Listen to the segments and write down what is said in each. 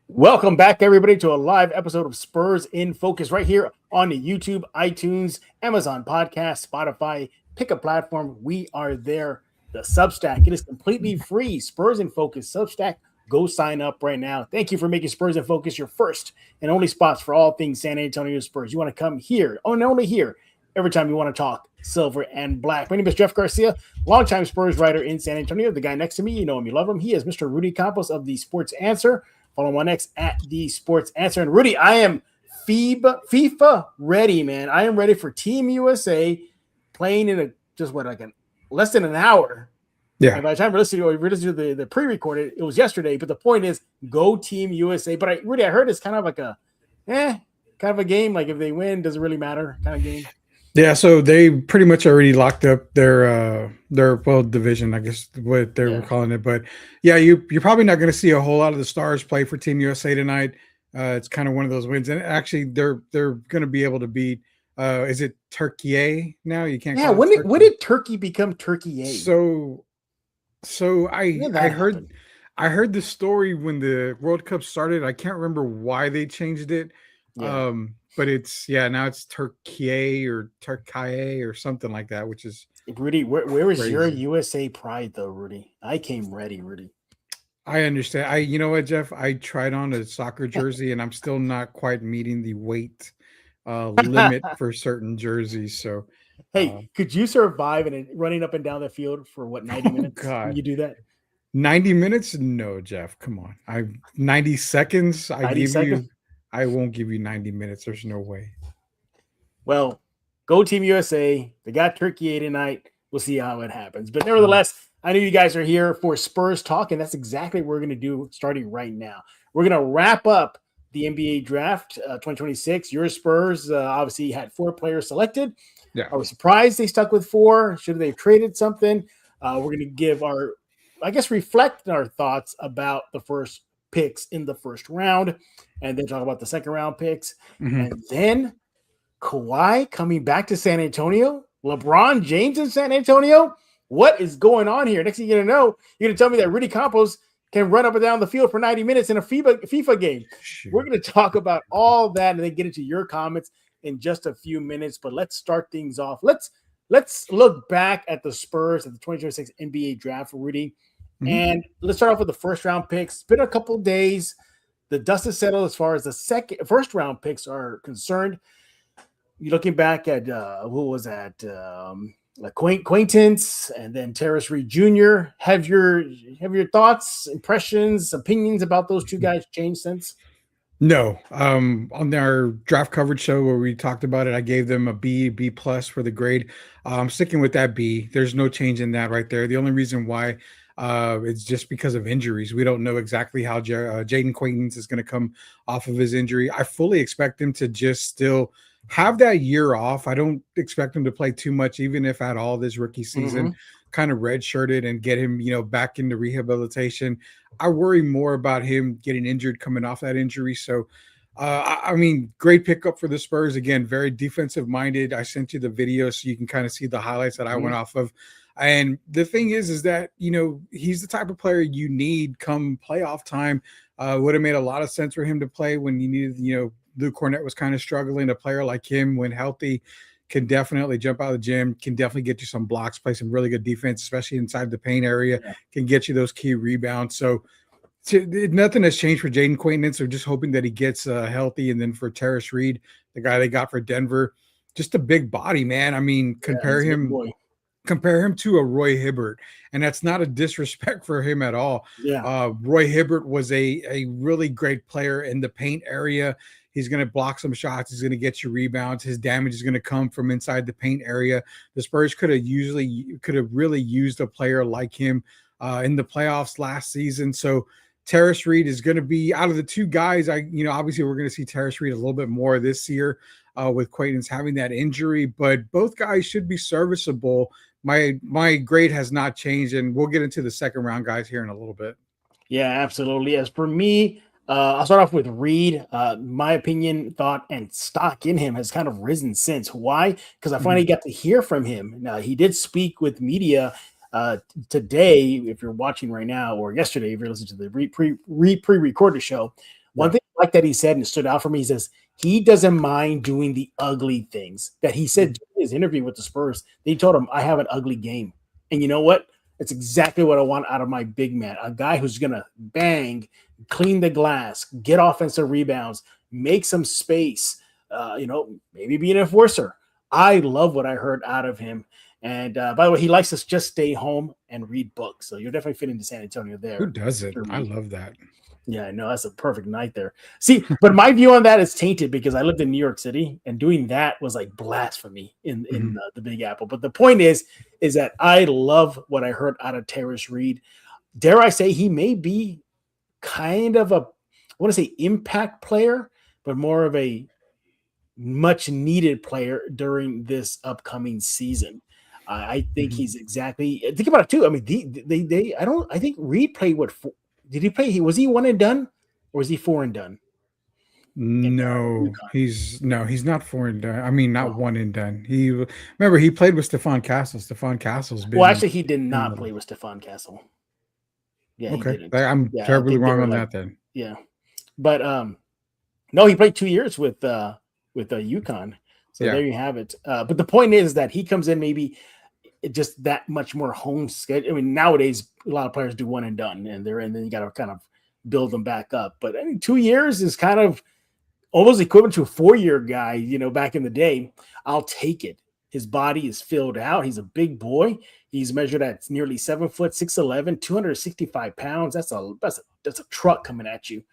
Welcome back, everybody, to a live episode of Spurs in Focus right here on the YouTube, iTunes, Amazon Podcast, Spotify. Pick a platform. We are there. The Substack. It is completely free. Spurs in Focus Substack. Go sign up right now. Thank you for making Spurs in Focus your first and only spots for all things San Antonio Spurs. You want to come here, and only here, every time you want to talk silver and black. My name is Jeff Garcia, longtime Spurs writer in San Antonio. The guy next to me, you know him, you love him. He is Mr. Rudy Campos of the Sports Answer. Follow him on X at the Sports Answer. And Rudy, I am FIFA ready, man. I am ready for Team USA playing in less than an hour. Yeah. And by the time we're listening to the pre-recorded, it was yesterday. But the point is, go Team USA. But Rudy, I heard it's kind of like kind of a game. Like if they win, doesn't really matter kind of game. Yeah, so they pretty much already locked up their division, I guess what they were calling it. But yeah, you're probably not going to see a whole lot of the stars play for Team USA tonight. It's kind of one of those wins, and actually they're going to be able to beat. Is it Turkey now? You can't. Yeah, when did Turkey become Turkey? So I heard the story when the World Cup started. I can't remember why they changed it. Yeah. But now it's Turkey or Turkey or something like that, which is Rudy. Where is your USA pride though, Rudy? I came ready, Rudy. I understand. You know what, Jeff? I tried on a soccer jersey and I'm still not quite meeting the weight limit for certain jerseys. So hey, could you survive and running up and down the field for 90 minutes? Can you do that? 90 minutes? No, Jeff. Come on. 90 seconds. 90 seconds? I won't give you 90 minutes. There's no way. Well, go Team USA. They got Turkey tonight. We'll see how it happens. But nevertheless, I know you guys are here for Spurs talk, and that's exactly what we're going to do starting right now. We're going to wrap up the NBA Draft 2026. Your Spurs obviously had 4 players selected. Yeah. I was surprised they stuck with 4. Should they have traded something? We're going to give reflect our thoughts about the first picks in the first round, and then talk about the second round picks. Mm-hmm. And then Kawhi coming back to San Antonio, LeBron James in San Antonio. What is going on here? Next thing you're gonna know, you're gonna tell me that Rudy Campos can run up and down the field for 90 minutes in a FIFA game. Sure. We're gonna talk about all that and then get into your comments in just a few minutes. But let's start things off. Let's look back at the Spurs at the 2026 NBA Draft, Rudy. Mm-hmm. And let's start off with the first round picks. It's been a couple of days. The dust has settled as far as the first round picks are concerned. You're looking back at who was that? Acquaintance, and then Terrace Reed Jr. Have your thoughts, impressions, opinions about those two guys changed since? No. On our draft coverage show where we talked about it, I gave them a B plus for the grade. I'm sticking with that B. There's no change in that right there. The only reason why it's just because of injuries. We don't know exactly how Jaden Quaintance is going to come off of his injury. I fully expect him to just still have that year off. I don't expect him to play too much, even if at all this rookie season, kind of redshirted and get him, back into rehabilitation. I worry more about him getting injured coming off that injury. So, great pickup for the Spurs. Again, very defensive minded. I sent you the video so you can kind of see the highlights that I went off of. And the thing is that, he's the type of player you need come playoff time. Would have made a lot of sense for him to play when you needed, Luke Cornett was kind of struggling. A player like him, when healthy, can definitely jump out of the gym, can definitely get you some blocks, play some really good defense, especially inside the paint area, can get you those key rebounds. So nothing has changed for Jaden Quaintance. We're just hoping that he gets healthy. And then for Terrace Reed, the guy they got for Denver, just a big body, man. I mean, compare him to a Roy Hibbert, and that's not a disrespect for him at all. Yeah. Roy Hibbert was a really great player in the paint area. He's going to block some shots. He's going to get you rebounds. His damage is going to come from inside the paint area. The Spurs could have really used a player like him in the playoffs last season. So Terrace Reed is going to be out of the two guys. Obviously we're going to see Terrace Reed a little bit more this year with Quaintance having that injury, but both guys should be serviceable. My grade has not changed, and we'll get into the second round guys here in a little bit. Yeah, absolutely. As for me, I'll start off with Reed. My opinion, thought, and stock in him has kind of risen since. Why? Because I finally got to hear from him. Now, he did speak with media Today, if you're watching right now, or yesterday, if you're listening to the pre-recorded show, one thing like that he said and it stood out for me, he says he doesn't mind doing the ugly things. That he said in his interview with the Spurs, they told him, I have an ugly game. And you know what? It's exactly what I want out of my big man. A guy who's going to bang, clean the glass, get offensive rebounds, make some space, maybe be an enforcer. I love what I heard out of him. And by the way, he likes to just stay home and read books. So you're definitely fitting to San Antonio there. Who doesn't? I love that. Yeah, I know. That's a perfect night there. See, but my view on that is tainted because I lived in New York City and doing that was like blasphemy in the Big Apple. But the point is that I love what I heard out of Terrace Reed. Dare I say he may be kind of I want to say impact player, but more of a much needed player during this upcoming season. I think he's exactly. Think about it too. I mean, I think Reed played what. Did he play? Was he one and done, or was he four and done? No, he's not four and done. I mean, not one and done. He played with Stephon Castle. Stephon Castle's been. Well, actually, he did not play with Stephon Castle. Yeah, okay. He didn't. I'm terribly wrong on that then. Yeah, but no, he played 2 years with UConn. So there you have it. But the point is that he comes in maybe just that much more home schedule. I mean, nowadays a lot of players do one and done, and then you got to kind of build them back up. But I mean, 2 years is kind of almost equivalent to a 4-year guy. Back in the day, I'll take it. His body is filled out. He's a big boy. He's measured at nearly 7 foot, 6'11", 265 pounds. That's a truck coming at you.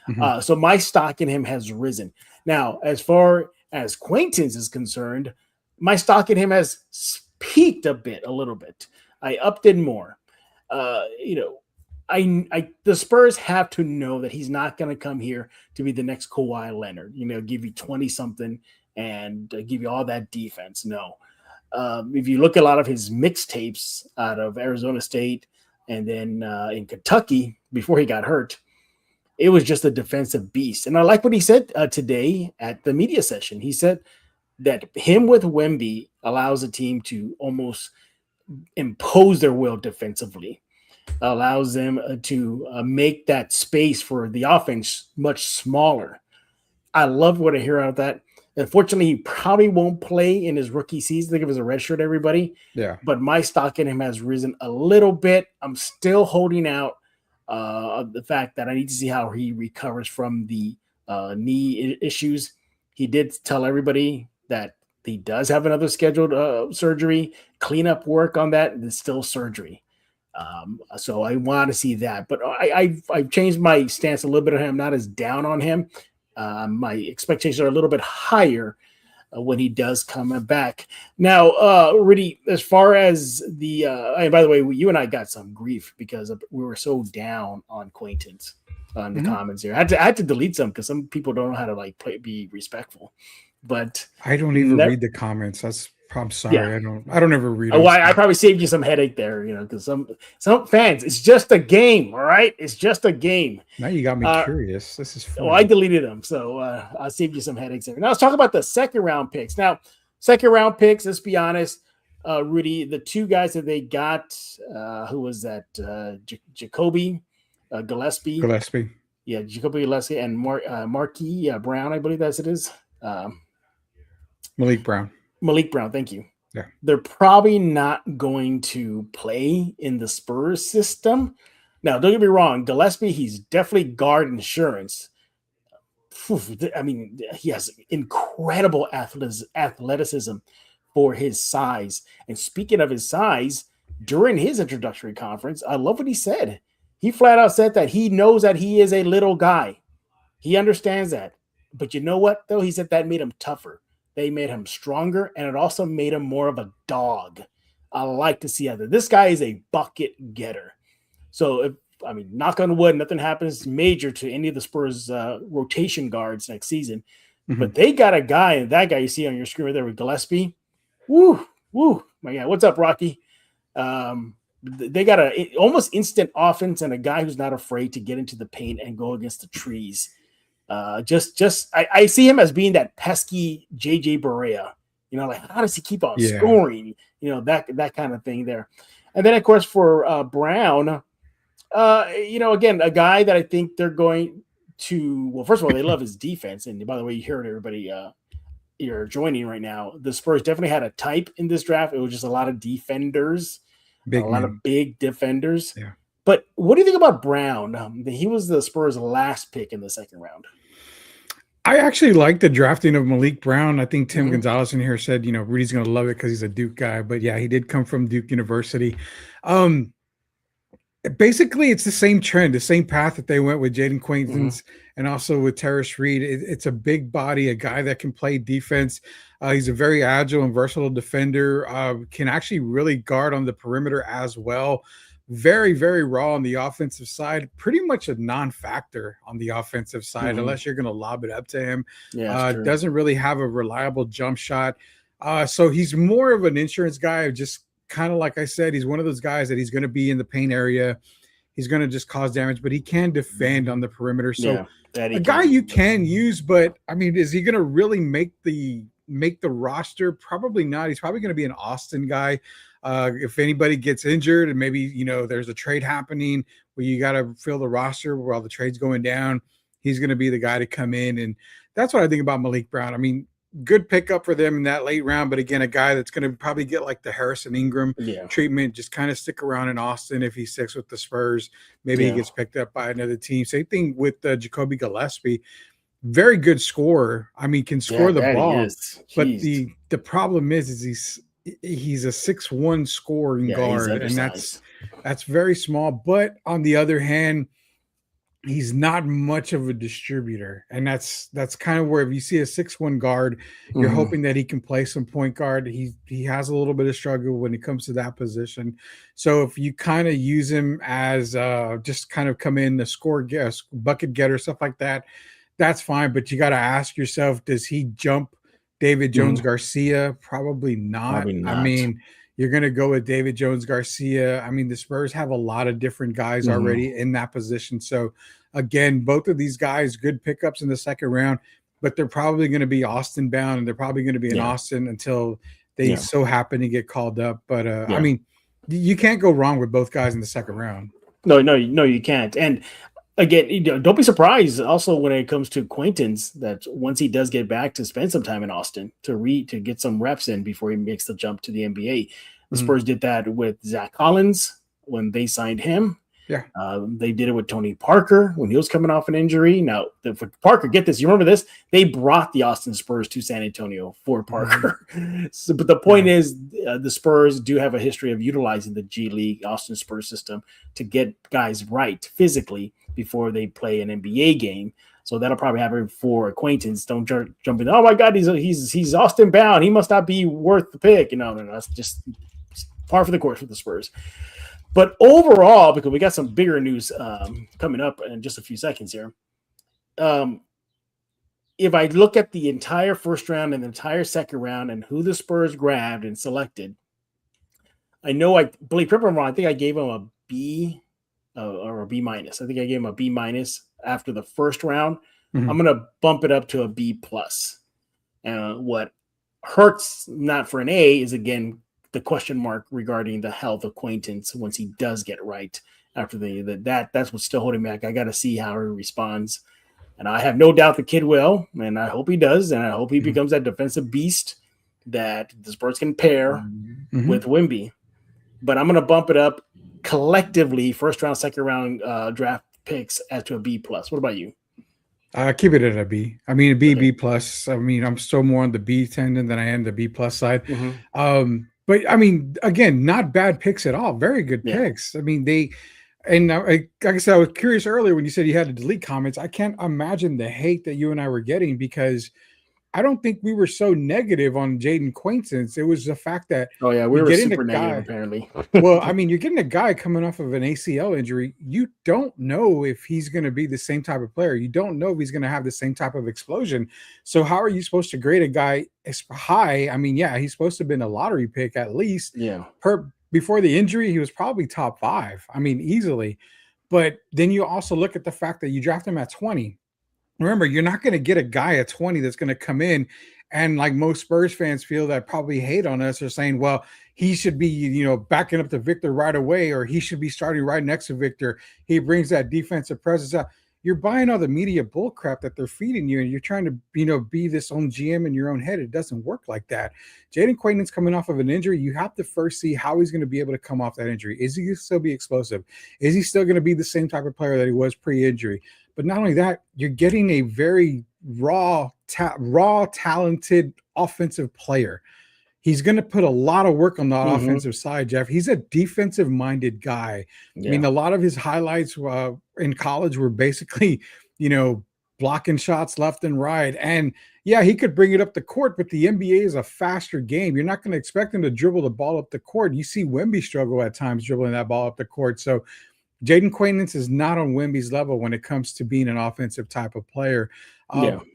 Mm-hmm. So my stock in him has risen. Now, as far as Quaintance is concerned, my stock in him has peaked a little bit. I upped it more. The Spurs have to know that he's not going to come here to be the next Kawhi Leonard, give you 20 something and give you all that defense. No. If you look at a lot of his mixtapes out of Arizona State and then in Kentucky before he got hurt, it was just a defensive beast. And I like what he said today at the media session. He said that him with Wemby allows a team to almost impose their will defensively, allows them to make that space for the offense much smaller. I love what I hear out of that. Unfortunately, he probably won't play in his rookie season. Think of it as a redshirt, everybody. Yeah. But my stock in him has risen a little bit. I'm still holding out the fact that I need to see how he recovers from the knee issues. He did tell everybody that he does have another scheduled surgery, cleanup work on that, and it's still surgery. So I want to see that. But I've changed my stance a little bit on him. I'm not as down on him. My expectations are a little bit higher when he does come back. Now, Rudy, as far as the by the way, you and I got some grief because we were so down on Quaintance on the comments here. I had to delete some because some people don't know how to be respectful. But I don't even read the comments. I'm sorry. Yeah. I don't ever read. Oh, I probably saved you some headache there, because some fans, it's just a game, all right? It's just a game. Now you got me curious. This is fun. Well, I deleted them, so I saved you some headaches there. Now let's talk about the second round picks. Now, second round picks, let's be honest, Rudy, the two guys that they got, who was that? Jacoby Gillespie. Gillespie. Yeah, Jacoby Gillespie and Marquis Brown, I believe that's it is. Malik Brown, thank you. Yeah. They're probably not going to play in the Spurs system. Now, don't get me wrong, Gillespie, he's definitely guard insurance. I mean, he has incredible athleticism for his size. And speaking of his size, during his introductory conference, I love what he said. He flat out said that he knows that he is a little guy. He understands that. But you know what, though? He said that made him tougher. They made him stronger, and it also made him more of a dog. I like to see that. This guy is a bucket getter. So, knock on wood, nothing happens major to any of the Spurs rotation guards next season. Mm-hmm. But they got a guy, and that guy you see on your screen right there with Gillespie. Woo, my God. What's up, Rocky? They got a almost instant offense and a guy who's not afraid to get into the paint and go against the trees. I see him as being that pesky JJ Barea, how does he keep on scoring? That kind of thing there. And then, of course, for Brown, again, a guy that I think they're going to. Well, first of all, they love his defense, and by the way, you heard everybody. You're joining right now. The Spurs definitely had a type in this draft. It was just a lot of defenders, a Big lot man. of big defenders. Yeah. But what do you think about Brown? He was the Spurs' last pick in the second round. I actually like the drafting of Malik Brown. I think Tim Gonzalez in here said, Rudy's going to love it because he's a Duke guy. But yeah, he did come from Duke University. Basically, it's the same trend, the same path that they went with Jaden Quaintance and also with Terrace Reed. It's a big body, a guy that can play defense. He's a very agile and versatile defender, can actually really guard on the perimeter as well. Very, very raw on the offensive side, pretty much a non-factor on the offensive side, unless you're going to lob it up to him. Yeah, doesn't really have a reliable jump shot. So he's more of an insurance guy, just kind of like I said, he's one of those guys that he's going to be in the paint area. He's going to just cause damage, but he can defend on the perimeter. So a guy you can use, but I mean, is he going to really make the roster? Probably not. He's probably going to be an Austin guy. If anybody gets injured and maybe, there's a trade happening where you got to fill the roster while the trade's going down, he's going to be the guy to come in. And that's what I think about Malik Brown. I mean, good pickup for them in that late round, but again, a guy that's going to probably get like the Harrison Ingram treatment, just kind of stick around in Austin if he sticks with the Spurs. Maybe he gets picked up by another team. Same thing with Jacoby Gillespie. Very good scorer. I mean, can score the ball. But the problem is he's a 6'1" scoring guard, and that's very small. But on the other hand, he's not much of a distributor, and that's kind of where if you see a 6'1" guard, you're hoping that he can play some point guard. He has a little bit of struggle when it comes to that position. So if you kind of use him as just kind of come in the bucket getter, stuff like that, that's fine. But you got to ask yourself, does he jump David Jones Garcia? Probably not. I mean, you're going to go with David Jones Garcia. I mean, the Spurs have a lot of different guys already in that position. So, again, both of these guys, good pickups in the second round, but they're probably going to be Austin bound, and they're probably going to be in Austin until they so happen to get called up. But, I mean, you can't go wrong with both guys in the second round. No, you can't. And again, don't be surprised also when it comes to Quaintance that once he does get back to spend some time in Austin to get some reps in before he makes the jump to the NBA. The Spurs did that with Zach Collins when they signed him. Yeah. They did it with Tony Parker when he was coming off an injury. Now, for Parker, get this. You remember this? They brought the Austin Spurs to San Antonio for Parker. But the point is the Spurs do have a history of utilizing the G League Austin Spurs system to get guys right physically before they play an NBA game. So that'll probably happen for Acquaintance. Don't jump in. Oh my God, he's Austin bound. He must not be worth the pick. No. That's just par for the course with the Spurs. But overall, because we got some bigger news coming up in just a few seconds here. If I look at the entire first round and the entire second round and who the Spurs grabbed and selected, I know I believe I think I gave him a B or a B minus. I think I gave him a B minus after the first round. I'm going to bump it up to a B plus. What hurts not for an A is, again, the question mark regarding the health of Quaintance once he does get right after that's what's still holding back. I got to see how he responds. And I have no doubt the kid will, and I hope he does. And I hope he becomes that defensive beast that the Spurs can pair with Wemby. But I'm going to bump it up collectively, first round, second round draft picks as to a B plus. What about you? Keep it at a B. I mean, a B, B plus. I mean, I'm still more on the B tendon than I am the B plus side. But I mean, again, not bad picks at all. Very good picks. I mean, like I said, I was curious earlier when you said you had to delete comments. I can't imagine the hate that you and I were getting because I don't think we were so negative on Jaden Quaintance. It was the fact that we were super negative apparently. Well, I mean, you're getting a guy coming off of an ACL injury. You don't know if he's going to be the same type of player. You don't know if he's going to have the same type of explosion. So how are you supposed to grade a guy as high? I mean, he's supposed to have been a lottery pick at least. Before the injury, he was probably top 5. I mean, easily. But then you also look at the fact that you draft him at 20. Remember, you're not going to get a guy at 20 that's going to come in And like most Spurs fans feel that probably hate on us are saying, well, he should be, backing up to Victor right away, or he should be starting right next to Victor. He brings that defensive presence out. You're buying all the media bull crap that they're feeding you, and you're trying to, be this own GM in your own head. It doesn't work like that. Jaden Quainton's coming off of an injury. You have to first see how he's going to be able to come off that injury. Is he going to still be explosive? Is he still going to be the same type of player that he was pre-injury? But not only that, you're getting a very raw, talented offensive player. He's going to put a lot of work on the offensive side, Jeff. He's a defensive-minded guy. Yeah. I mean, a lot of his highlights in college were basically, blocking shots left and right. And, yeah, he could bring it up the court, but the NBA is a faster game. You're not going to expect him to dribble the ball up the court. You see Wemby struggle at times dribbling that ball up the court. So Jaden Quainton is not on Wemby's level when it comes to being an offensive type of player.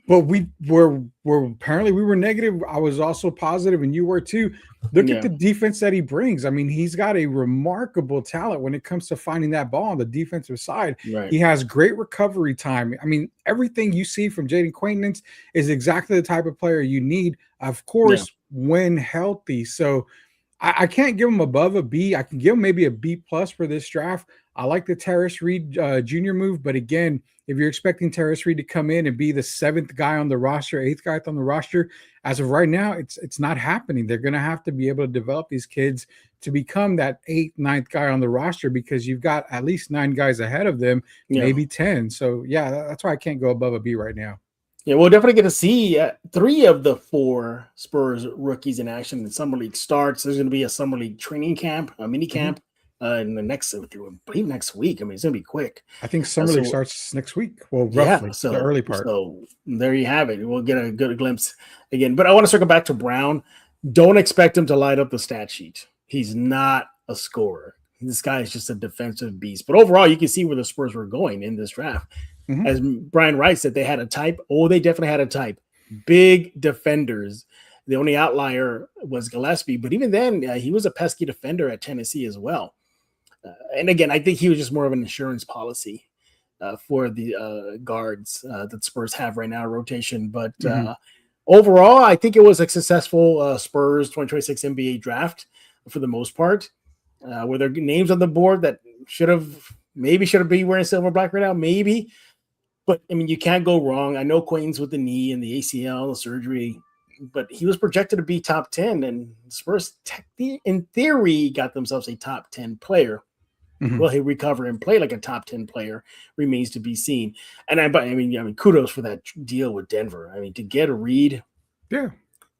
But we were apparently we were negative. I was also positive, and you were too. Look at the defense that he brings. I mean, he's got a remarkable talent when it comes to finding that ball on the defensive side. Right. He has great recovery time. I mean, everything you see from Jaden Quainton is exactly the type of player you need, of course, when healthy. So I can't give him above a B. I can give him maybe a B plus for this draft. I like the Terrace Reed Jr. move, but again, if you're expecting Terrace Reed to come in and be the 7th guy on the roster, 8th guy on the roster, as of right now, it's not happening. They're going to have to be able to develop these kids to become that 8th, 9th guy on the roster, because you've got at least 9 guys ahead of them, maybe 10. So, yeah, that's why I can't go above a B right now. Yeah, we'll definitely get to see 3 of the 4 Spurs rookies in action. The Summer League starts. There's going to be a Summer League training camp, a mini camp. In the next week. I mean, it's gonna be quick. I think Summer League starts next week. Well, roughly the early part. So there you have it. We'll get a good glimpse again. But I want to circle back to Brown. Don't expect him to light up the stat sheet. He's not a scorer. This guy is just a defensive beast. But overall, you can see where the Spurs were going in this draft. As Brian Wright said, they had a type. Oh, they definitely had a type. Big defenders. The only outlier was Gillespie, but even then, he was a pesky defender at Tennessee as well. And again, I think he was just more of an insurance policy for the guards that Spurs have right now, rotation. But overall, I think it was a successful Spurs 2026 NBA draft for the most part. Were there names on the board that should have been wearing silver black right now? Maybe. But, I mean, you can't go wrong. I know Quainton's with the knee and the ACL, the surgery, but he was projected to be top 10, and Spurs, in theory, got themselves a top 10 player. Will he recover and play like a top 10 player remains to be seen. And I mean, kudos for that deal with Denver. I mean, to get a Reed, and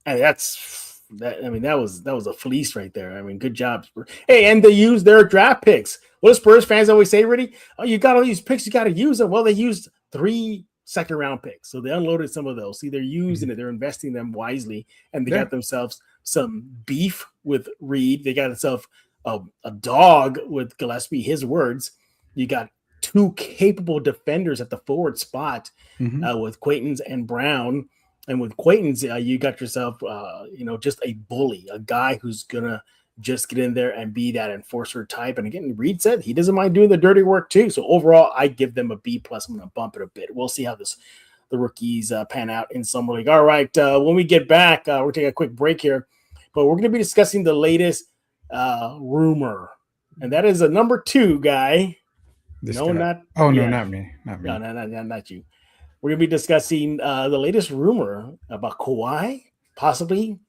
that was a fleece right there. I mean, good job. Hey, and they used their draft picks. What do Spurs fans always say, Rudy? Oh, you got all these picks, you got to use them. Well, they used 3 second-round picks, so they unloaded some of those. See, they're using it, they're investing them wisely, and they got themselves some beef with Reed. They got themselves a dog with Gillespie, his words. You got 2 capable defenders at the forward spot with Quainton's and Brown. And with Quainton's, you got yourself, just a bully, a guy who's going to just get in there and be that enforcer type. And again, Reed said he doesn't mind doing the dirty work too. So overall, I give them a B+. I'm going to bump it a bit. We'll see how the rookies pan out in Summer League. All right, when we get back, we're taking a quick break here. But we're going to be discussing the latest rumor, and that is a number 2 guy. Not me. No, not you. We're gonna be discussing the latest rumor about Kawhi possibly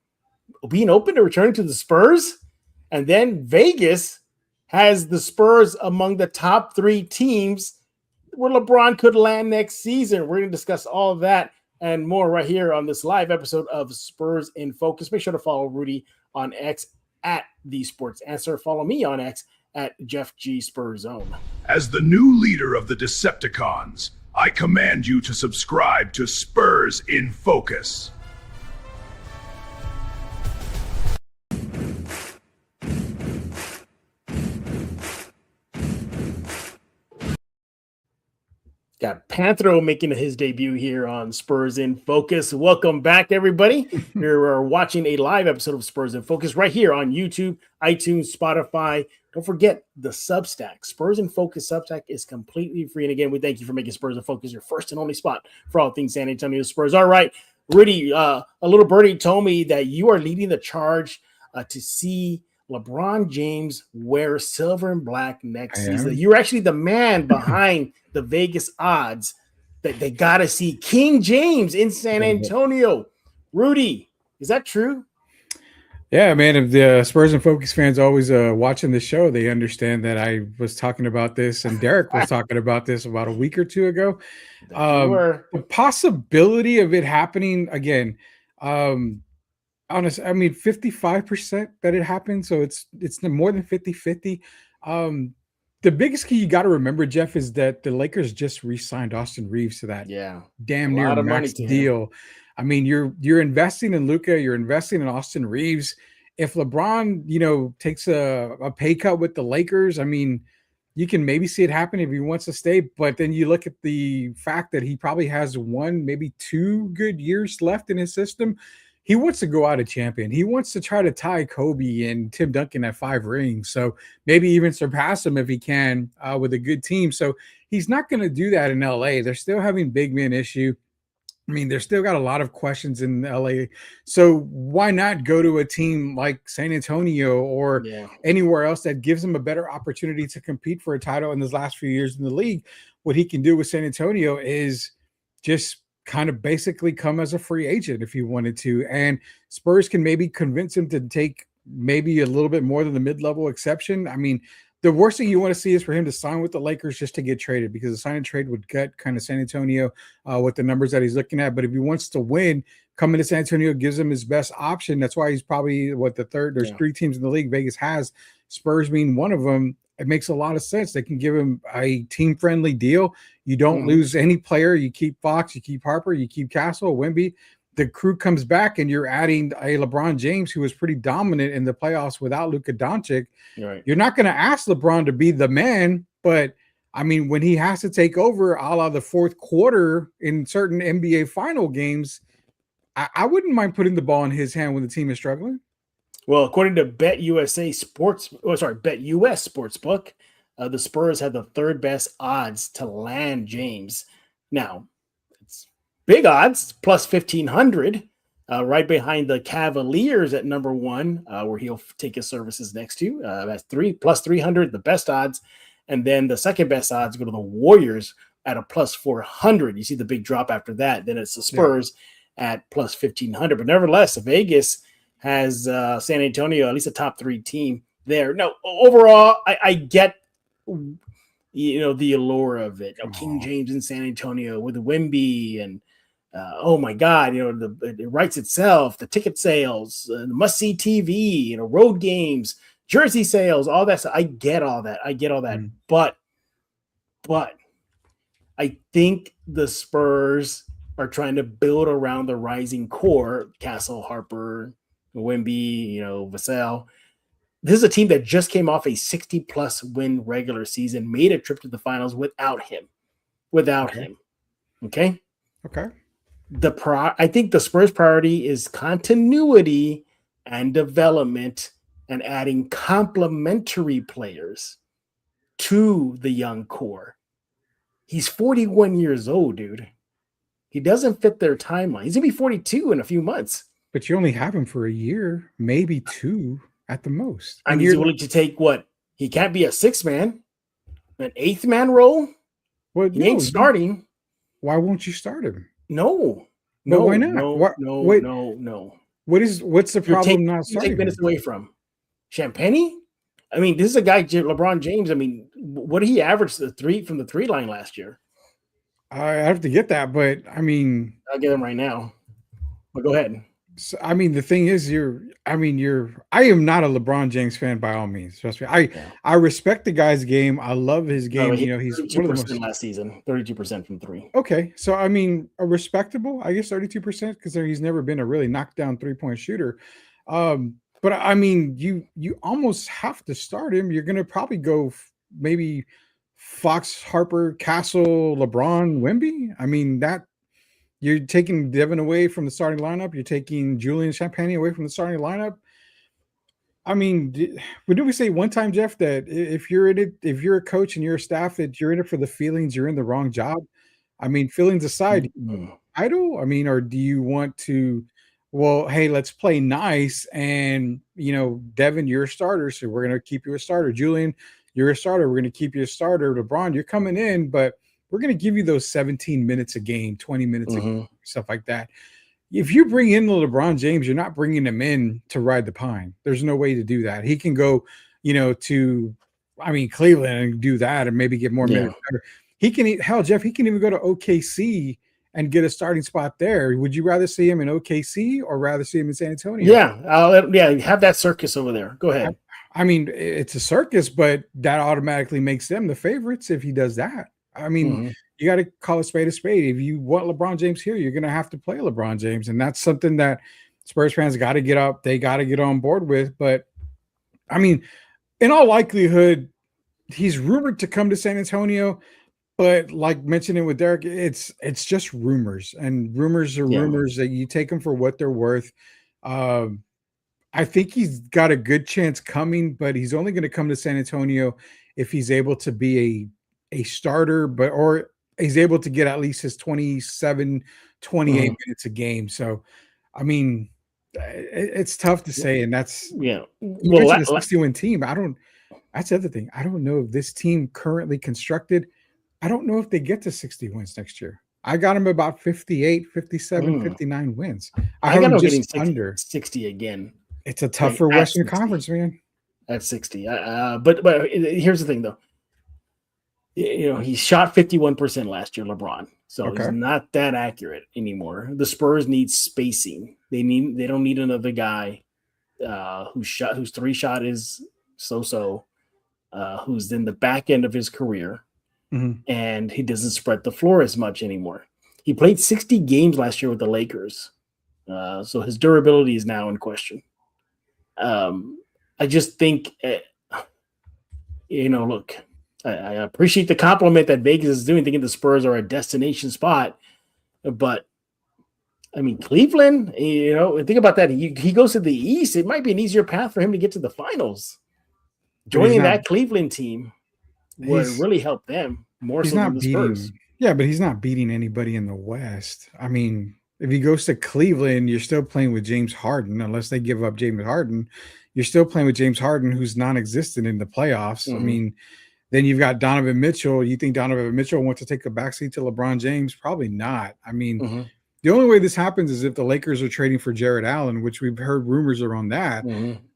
being open to returning to the Spurs, and then Vegas has the Spurs among the top 3 teams where LeBron could land next season. We're gonna discuss all of that and more right here on this live episode of Spurs in Focus. Make sure to follow Rudy on X at The Sports Answer. Follow me on X at Jeff G Spurs Zone. As the new leader of the Decepticons, I command you to subscribe to Spurs in Focus. Got Panthro making his debut here on Spurs in Focus. Welcome back, everybody. You're watching a live episode of Spurs in Focus right here on YouTube, iTunes, Spotify. Don't forget the Substack. Spurs in Focus Substack is completely free. And again, we thank you for making Spurs in Focus your first and only spot for all things San Antonio Spurs. All right, Rudy, a little birdie told me that you are leading the charge to see LeBron James wear silver and black next season. You're actually the man behind the Vegas odds that they got to see King James in San Antonio. Rudy, is that true? Yeah, man. If the Spurs and Focus fans always watching the show, they understand that I was talking about this, and Derek was talking about this about a week or two ago. The possibility of it happening again, honestly, I mean, 55% that it happened, so it's more than 50-50. The biggest key you got to remember, Jeff, is that the Lakers just re-signed Austin Reeves to that damn near max deal. I mean, you're investing in Luka, you're investing in Austin Reeves. If LeBron, takes a pay cut with the Lakers, I mean, you can maybe see it happen if he wants to stay. But then you look at the fact that he probably has 1, maybe 2 good years left in his system. He wants to go out a champion. He wants to try to tie Kobe and Tim Duncan at 5 rings. So maybe even surpass him if he can with a good team. So he's not going to do that in LA. They're still having big man issue. I mean, they're still got a lot of questions in LA. So why not go to a team like San Antonio or anywhere else that gives him a better opportunity to compete for a title in his last few years in the league? What he can do with San Antonio is just kind of basically come as a free agent if he wanted to. And Spurs can maybe convince him to take maybe a little bit more than the mid-level exception. I mean, the worst thing you want to see is for him to sign with the Lakers just to get traded, because the sign and trade would gut kind of San Antonio with the numbers that he's looking at. But if he wants to win, coming to San Antonio gives him his best option. That's why he's probably the third. There's 3 teams in the league Vegas has, Spurs being one of them. It makes a lot of sense. They can give him a team-friendly deal. You don't lose any player. You keep Fox, you keep Harper, you keep Castle, Wemby. The crew comes back, and you're adding a LeBron James who was pretty dominant in the playoffs without Luka Doncic. Right. You're not going to ask LeBron to be the man, but I mean, when he has to take over a la the fourth quarter in certain NBA final games, I wouldn't mind putting the ball in his hand when the team is struggling. Well, according to BetUS Sportsbook, the Spurs had the 3rd best odds to land James. Now, it's big odds, plus 1,500, right behind the Cavaliers at number 1, where he'll take his services next to. That's plus 300, the best odds. And then the second best odds go to the Warriors at a plus 400. You see the big drop after that. Then it's the Spurs at plus 1,500. But nevertheless, Vegas has San Antonio, at least a top 3 team there. No, overall, I get the allure of it. King James in San Antonio with Wemby and oh my God, it writes itself. The ticket sales, the must-see TV, road games, jersey sales, all that stuff. I get all that. But I think the Spurs are trying to build around the rising core: Castle, Harper, Wemby, Vassell. This is a team that just came off a 60-plus win regular season, made a trip to the finals without him. Okay. I think the Spurs' priority is continuity and development and adding complementary players to the young core. He's 41 years old, dude. He doesn't fit their timeline. He's going to be 42 in a few months. But you only have him for a year, maybe 2 at the most. And he's willing to take what? He can't be a 6th man, an 8th man role. Well, he ain't starting. Why won't you start him? No. Why not? No. What's the problem not starting? You take minutes away from Champagne? I mean, this is a guy, LeBron James. I mean, what did he average from the 3 line last year? I have to get that, but I mean, I'll get him right now. But go ahead. So, I mean, the thing is, I am not a LeBron James fan by all means. Trust me. I respect the guy's game. I love his game. He's 32% last season, 32% from 3. Okay. So, I mean, a respectable, I guess 32%, because he's never been a really knockdown 3-point shooter. But I mean, you almost have to start him. You're going to probably go maybe Fox, Harper, Castle, LeBron, Wemby. I mean, you're taking Devin away from the starting lineup. You're taking Julian Champagne away from the starting lineup. I mean, did we say one time, Jeff, that if you're in it, if you're a coach and you're a staff, that you're in it for the feelings, you're in the wrong job? I mean, feelings aside, title? I mean, or do you want to, well, hey, let's play nice. And, Devin, you're a starter. So we're going to keep you a starter. Julian, you're a starter. We're going to keep you a starter. LeBron, you're coming in, but we're going to give you those 17 minutes a game, 20 minutes a game, stuff like that. If you bring in LeBron James, you're not bringing him in to ride the pine. There's no way to do that. He can go, to, Cleveland and do that and maybe get more minutes. He can Jeff, he can even go to OKC and get a starting spot there. Would you rather see him in OKC or rather see him in San Antonio? Yeah, have that circus over there. Go ahead. It's a circus, but that automatically makes them the favorites if he does that. You got to call a spade a spade. If you want LeBron James here, you're going to have to play LeBron James. And that's something that Spurs fans got to get up. They got to get on board with. But, in all likelihood, he's rumored to come to San Antonio. But like mentioning with Derek, it's just rumors. And rumors are rumors that you take them for what they're worth. I think he's got a good chance coming, but he's only going to come to San Antonio if he's able to be a starter, or he's able to get at least his 27, 28 minutes a game. So, it's tough to say. And that's, well, a 60-win team. That's the other thing. I don't know if this team currently constructed, I don't know if they get to 60 wins next year. I got them about 58, 57, 59 wins. I got them just under 60 again. It's a tougher Western Conference, man. At 60. But here's the thing, though. He shot 51% last year, LeBron. So he's not that accurate anymore. The Spurs need spacing. They don't need another guy whose three shot is so, who's in the back end of his career, and he doesn't spread the floor as much anymore. He played 60 games last year with the Lakers, so his durability is now in question. I just think, look, I appreciate the compliment that Vegas is doing, thinking the Spurs are a destination spot. But, Cleveland, think about that. He goes to the East. It might be an easier path for him to get to the finals. Joining that Cleveland team would really help them more so than the Spurs. Yeah, but he's not beating anybody in the West. If he goes to Cleveland, you're still playing with James Harden, unless they give up James Harden. You're still playing with James Harden, who's non-existent in the playoffs. Then you've got Donovan Mitchell. You think Donovan Mitchell wants to take a backseat to LeBron James? Probably not. The only way this happens is if the Lakers are trading for Jared Allen, which we've heard rumors around that.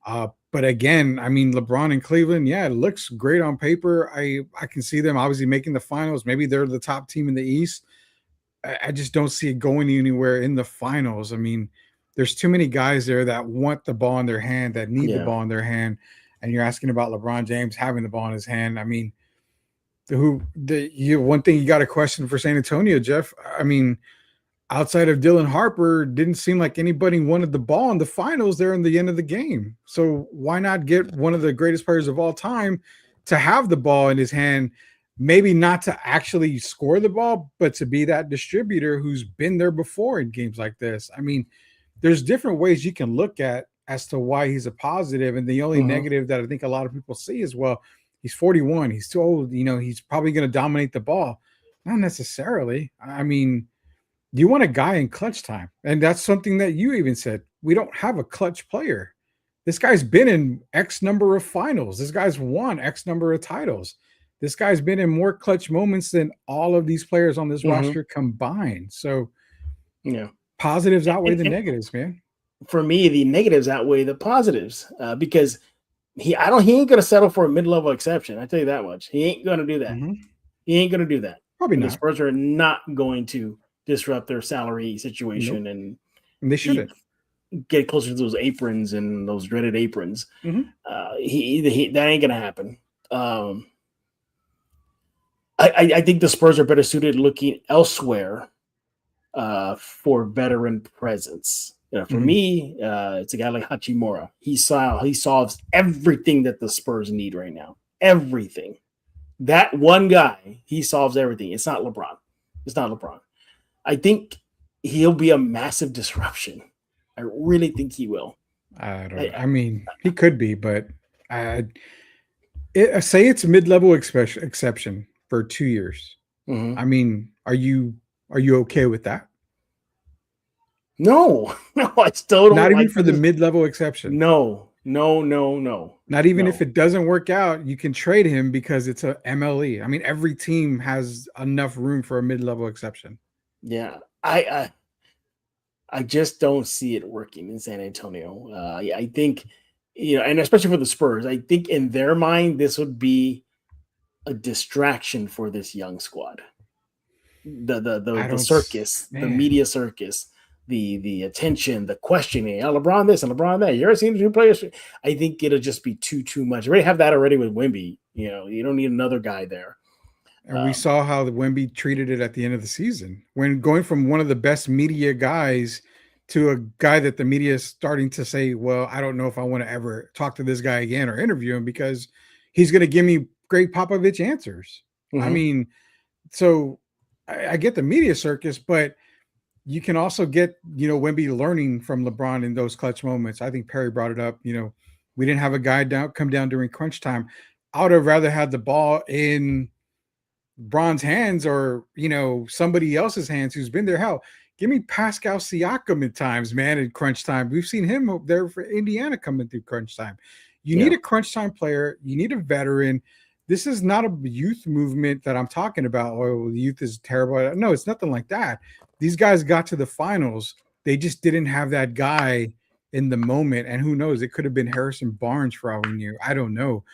But again, LeBron in Cleveland, it looks great on paper. I can see them obviously making the finals. Maybe they're the top team in the East. I just don't see it going anywhere in the finals. There's too many guys there that want the ball in their hand, that need the ball in their hand. And you're asking about LeBron James having the ball in his hand. One thing you got a question for San Antonio, Jeff. Outside of Dylan Harper, didn't seem like anybody wanted the ball in the finals there in the end of the game. So why not get one of the greatest players of all time to have the ball in his hand? Maybe not to actually score the ball, but to be that distributor who's been there before in games like this. There's different ways you can look at as to why he's a positive. And the only negative that I think a lot of people see is, well, he's 41. He's too old. He's probably going to dominate the ball. Not necessarily. You want a guy in clutch time. And that's something that you even said. We don't have a clutch player. This guy's been in X number of finals. This guy's won X number of titles. This guy's been in more clutch moments than all of these players on this roster combined. So, positives outweigh the negatives, man. For me, the negatives outweigh the positives because he ain't going to settle for a mid-level exception. I tell you that much. He ain't going to do that. He ain't going to do that. Probably not. The Spurs are not going to disrupt their salary situation and they shouldn't get closer to those aprons and those dreaded aprons. That ain't going to happen. I think the Spurs are better suited looking elsewhere for veteran presence. For me, it's a guy like Hachimura. He solves everything that the Spurs need right now. Everything. That one guy, he solves everything. It's not LeBron. I think he'll be a massive disruption. I really think he will. He could be, but say it's mid-level exception for 2 years. Are you okay with that? No, no, I still don't Not even like for the this. mid-level exception. No, no, no, no. Not even No. if it doesn't work out, you can trade him because it's a MLE. I mean, every team has enough room for a mid-level exception. Yeah, I just don't see it working in San Antonio. Yeah, I think, and especially for the Spurs, I think in their mind this would be a distraction for this young squad. The circus, the Man. media circus, the attention, the questioning. Oh, LeBron this and LeBron that. You ever seen the two players? I think it'll just be too much. We already have that already with Wemby. You don't need another guy there. And we saw how the Wemby treated it at the end of the season when going from one of the best media guys to a guy that the media is starting to say, well, I don't know if I want to ever talk to this guy again or interview him because he's going to give me Greg Popovich answers. I mean, so I get the media circus, but you can also get, Wemby learning from LeBron in those clutch moments. I think Perry brought it up. We didn't have a guy come down during crunch time. I would have rather had the ball in Bron's hands or somebody else's hands who's been there. Hell, give me Pascal Siakam at times, man, in crunch time. We've seen him up there for Indiana coming through crunch time. You need a crunch time player. You need a veteran. This is not a youth movement that I'm talking about. Oh, the youth is terrible. No, it's nothing like that. These guys got to the finals. They just didn't have that guy in the moment. And who knows? It could have been Harrison Barnes for all we knew. I don't know.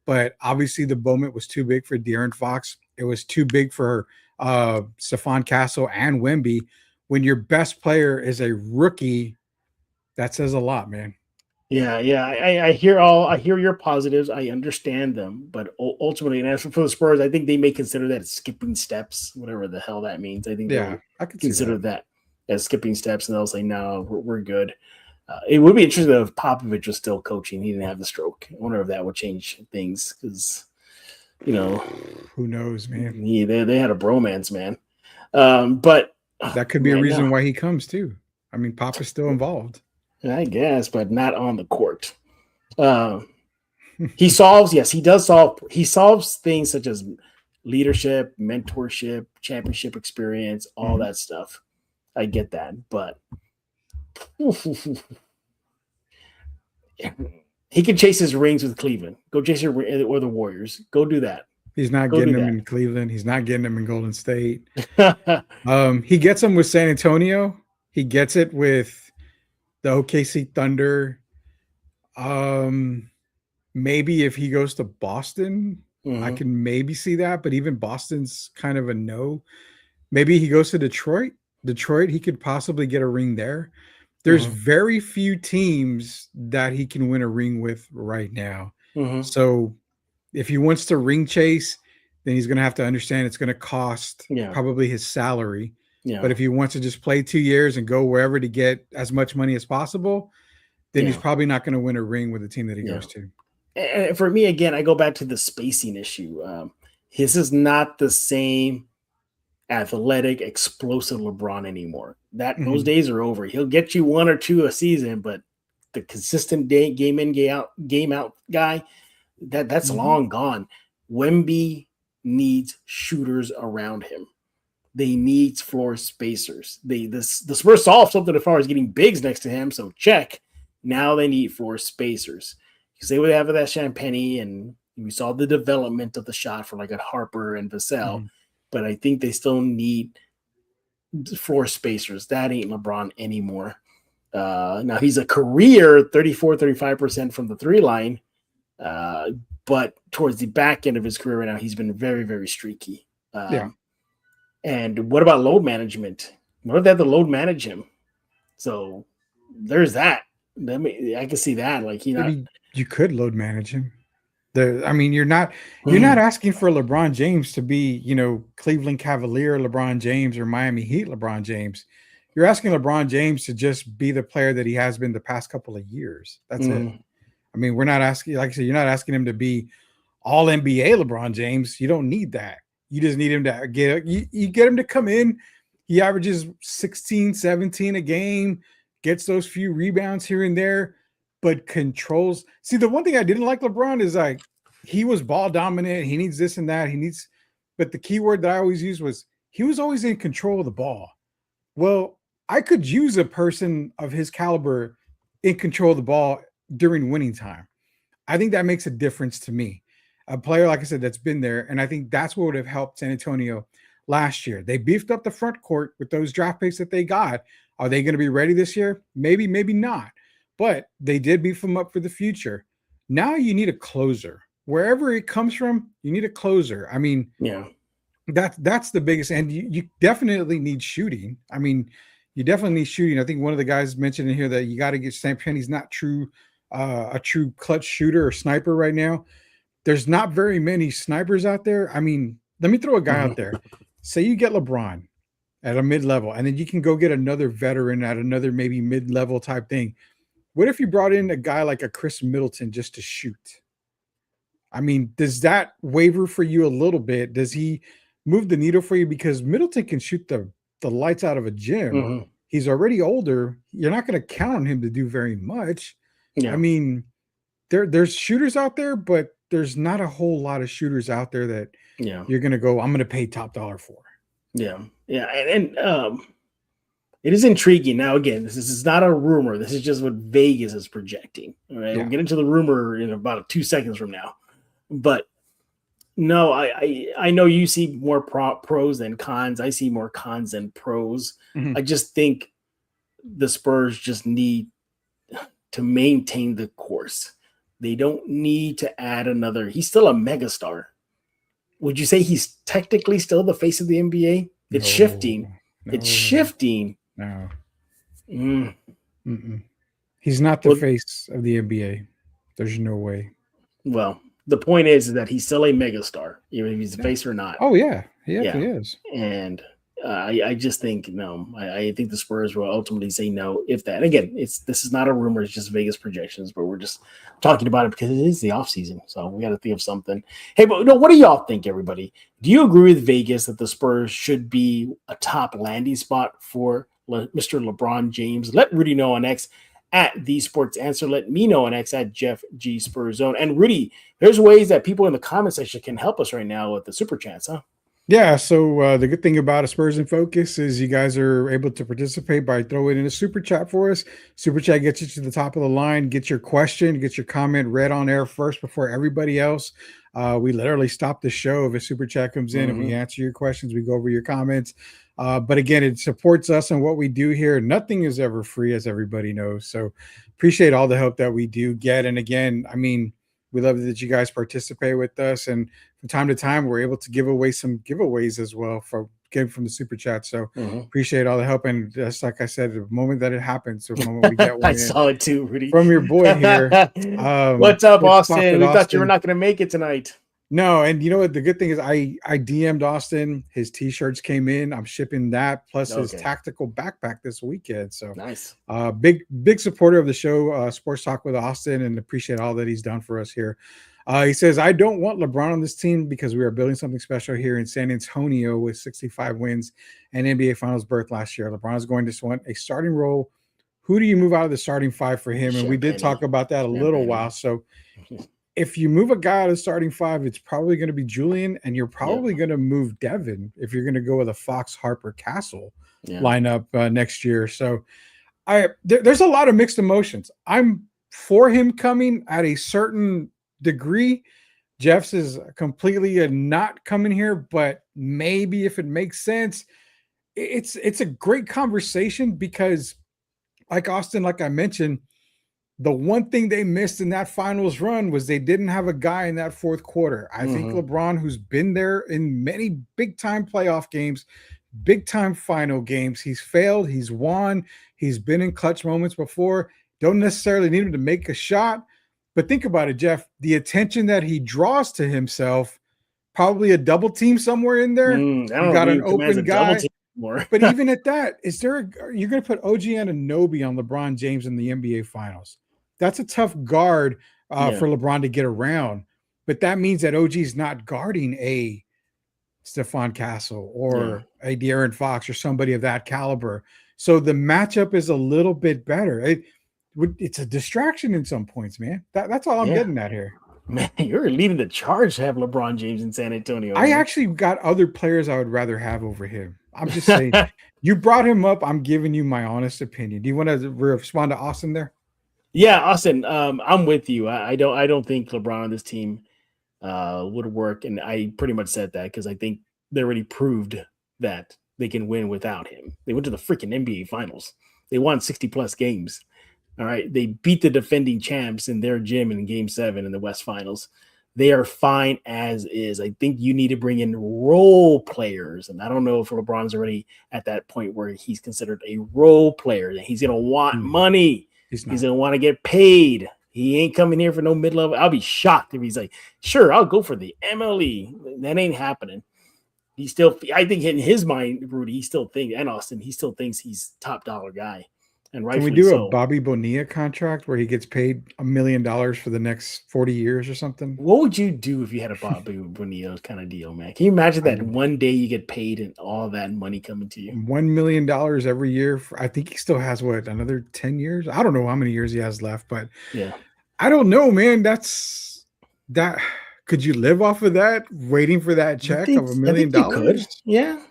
But obviously the moment was too big for De'Aaron Fox. It was too big for Stephon Castle and Wemby. When your best player is a rookie, that says a lot, man. Yeah. I hear your positives. I understand them, but ultimately, and as for the Spurs, I think they may consider that skipping steps, whatever the hell that means. I think I could consider that as skipping steps, and they'll say, "No, we're good." It would be interesting if Popovich was still coaching. He didn't have the stroke. I wonder if that would change things because, who knows, man. They had a bromance, man. But that could be a reason why he comes too. I mean, Pop is still involved. I guess, but not on the court. He solves, yes, he does solve. He solves things such as leadership, mentorship, championship experience, all that stuff. I get that, but he can chase his rings with Cleveland. Go chase your or the Warriors. Go do that. He's not getting them in Cleveland. He's not getting them in Golden State. He gets them with San Antonio. He gets it with the OKC Thunder. Maybe if he goes to Boston, I can maybe see that. But even Boston's kind of a no. Maybe he goes to Detroit. Detroit, he could possibly get a ring there. There's very few teams that he can win a ring with right now. So if he wants to ring chase, then he's going to have to understand it's going to cost probably his salary. But if he wants to just play 2 years and go wherever to get as much money as possible, then he's probably not going to win a ring with the team that he goes to. And for me, again, I go back to the spacing issue. His is not the same athletic, explosive LeBron anymore. Those days are over. He'll get you 1 or 2 a season, but the consistent game in, game out guy, that's long gone. Wemby needs shooters around him. They need floor spacers. The Spurs solved something as far as getting bigs next to him, so check. Now they need floor spacers. Because they would have that Champagny, and we saw the development of the shot for like a Harper and Vassell. But I think they still need floor spacers. That ain't LeBron anymore. Now he's a career 34-35% from the 3 line. But towards the back end of his career right now, he's been very, very streaky. And what about load management? What if they have to load manage him? So there's that. I can see that. Like you could load manage him. You're not asking for LeBron James to be, Cleveland Cavalier LeBron James or Miami Heat LeBron James. You're asking LeBron James to just be the player that he has been the past couple of years. That's it. I mean, we're not asking, like I said, you're not asking him to be all NBA LeBron James. You don't need that. You just need him to you get him to come in. He averages 16, 17 a game, gets those few rebounds here and there, but controls. See, the one thing I didn't like LeBron is like he was ball dominant. He needs this and that. But the key word that I always used was he was always in control of the ball. Well, I could use a person of his caliber in control of the ball during winning time. I think that makes a difference to me. A player, like I said, that's been there. And I think that's what would have helped San Antonio last year. They beefed up the front court with those draft picks that they got. Are they going to be ready this year? Maybe, maybe not. But they did beef them up for the future. Now you need a closer. Wherever it comes from, you need a closer. I mean, that's the biggest. And you definitely need shooting. I mean, you definitely need shooting. I think one of the guys mentioned in here that you got to get Sam Penny's not a true clutch shooter or sniper right now. There's not very many snipers out there. I mean, let me throw a guy out there. Say you get LeBron at a mid-level, and then you can go get another veteran at another maybe mid-level type thing. What if you brought in a guy like a Chris Middleton just to shoot? I mean, does that waver for you a little bit? Does he move the needle for you? Because Middleton can shoot the lights out of a gym. He's already older. You're not going to count on him to do very much. I mean, there's shooters out there, but there's not a whole lot of shooters out there that you're going to go, I'm going to pay top dollar for. And it is intriguing. Now, again, this is not a rumor. This is just what Vegas is projecting. All right. We'll get into the rumor in about 2 seconds from now. But no, I know you see more pros than cons. I see more cons than pros. I just think the Spurs just need to maintain the course. They don't need to add another. He's still a megastar. Would you say he's technically still the face of the NBA? It's shifting. It's shifting. No. He's not the face of the NBA. There's no way. Well, the point is that he's still a megastar, even if he's the face or not. Oh, yeah. He is. And I just think, no. I think the Spurs will ultimately say no, if that. And again, this is not a rumor. It's just Vegas projections, but we're just talking about it because it is the offseason. So we got to think of something. Hey, but no, what do y'all think, everybody? Do you agree with Vegas that the Spurs should be a top landing spot for Mr. LeBron James? Let Rudy know on X at The Sports Answer. Let me know on X at Jeff G Spurs Zone. And Rudy, there's ways that people in the comment section can help us right now with the super chats, huh? Yeah, so the good thing about a Spurs in Focus is you guys are able to participate by throwing in a super chat for us. Super chat gets you to the top of the line, get your question, get your comment read on air first before everybody else. We literally stop the show if a super chat comes in. If we answer your questions, we go over your comments. But again, it supports us and what we do here. Nothing is ever free, as everybody knows. So appreciate all the help that we do get. And again, I mean, we love that you guys participate with us. And from time to time, we're able to give away some giveaways as well from the super chat. So appreciate all the help. And just like I said, the moment that it happens, the moment we get one I saw it too, Rudy. From your boy here. What's up, Austin? We thought you were not going to make it tonight. No, and you know what? The good thing is I DM'd Austin. His T-shirts came in. I'm shipping that plus his tactical backpack this weekend. So nice. Big supporter of the show, Sports Talk with Austin, and appreciate all that he's done for us here. He says, I don't want LeBron on this team because we are building something special here in San Antonio with 65 wins and NBA Finals berth last year. LeBron is going to want a starting role. Who do you move out of the starting five for him? And we did talk about that a little while. So if you move a guy out of the starting five, it's probably going to be Julian, and you're probably going to move Devin if you're going to go with a Fox, Harper, Castle lineup next year. So there's a lot of mixed emotions. I'm for him coming at a certain degree. Jeff's is completely a not coming here, but maybe if it makes sense, it's a great conversation because, like Austin, like I mentioned, the one thing they missed in that finals run was they didn't have a guy in that fourth quarter. I think LeBron, who's been there in many big-time playoff games, big-time final games, he's failed, he's won, he's been in clutch moments before. Don't necessarily need him to make a shot. But think about it, Jeff, the attention that he draws to himself, probably a double team somewhere in there. You got an open guy. But even at that, you're going to put OG Anunoby on LeBron James in the NBA Finals. That's a tough guard for LeBron to get around. But that means that OG's not guarding a Stephon Castle or a De'Aaron Fox or somebody of that caliber. So the matchup is a little bit better. It's a distraction in some points, man. That's all I'm getting at here. Man, you're leading the charge to have LeBron James in San Antonio. I actually got other players I would rather have over him. I'm just saying. You brought him up. I'm giving you my honest opinion. Do you want to respond to Austin there? Yeah, Austin, I'm with you. I don't think LeBron on this team would work, and I pretty much said that because I think they already proved that they can win without him. They went to the freaking NBA Finals. They won 60 plus games. All right, they beat the defending champs in their gym in Game 7 in the West Finals. They are fine as is. I think you need to bring in role players, and I don't know if LeBron's already at that point where he's considered a role player. He's going to want money. He's going to want to get paid. He ain't coming here for no mid-level. I'll be shocked if he's like, sure, I'll go for the MLE. That ain't happening. I think in his mind, Rudy, he still thinks, and Austin, he still thinks he's top dollar guy. And can we do a Bobby Bonilla contract where he gets paid $1 million for the next 40 years or something? What would you do if you had a Bobby Bonilla kind of deal, man? Can you imagine that one day you get paid and all that money coming to you? $1 million every year. I think he still has another 10 years? I don't know how many years he has left, but yeah, I don't know, man. That. Could you live off of that? Waiting for that check of $1 million? Could. Yeah,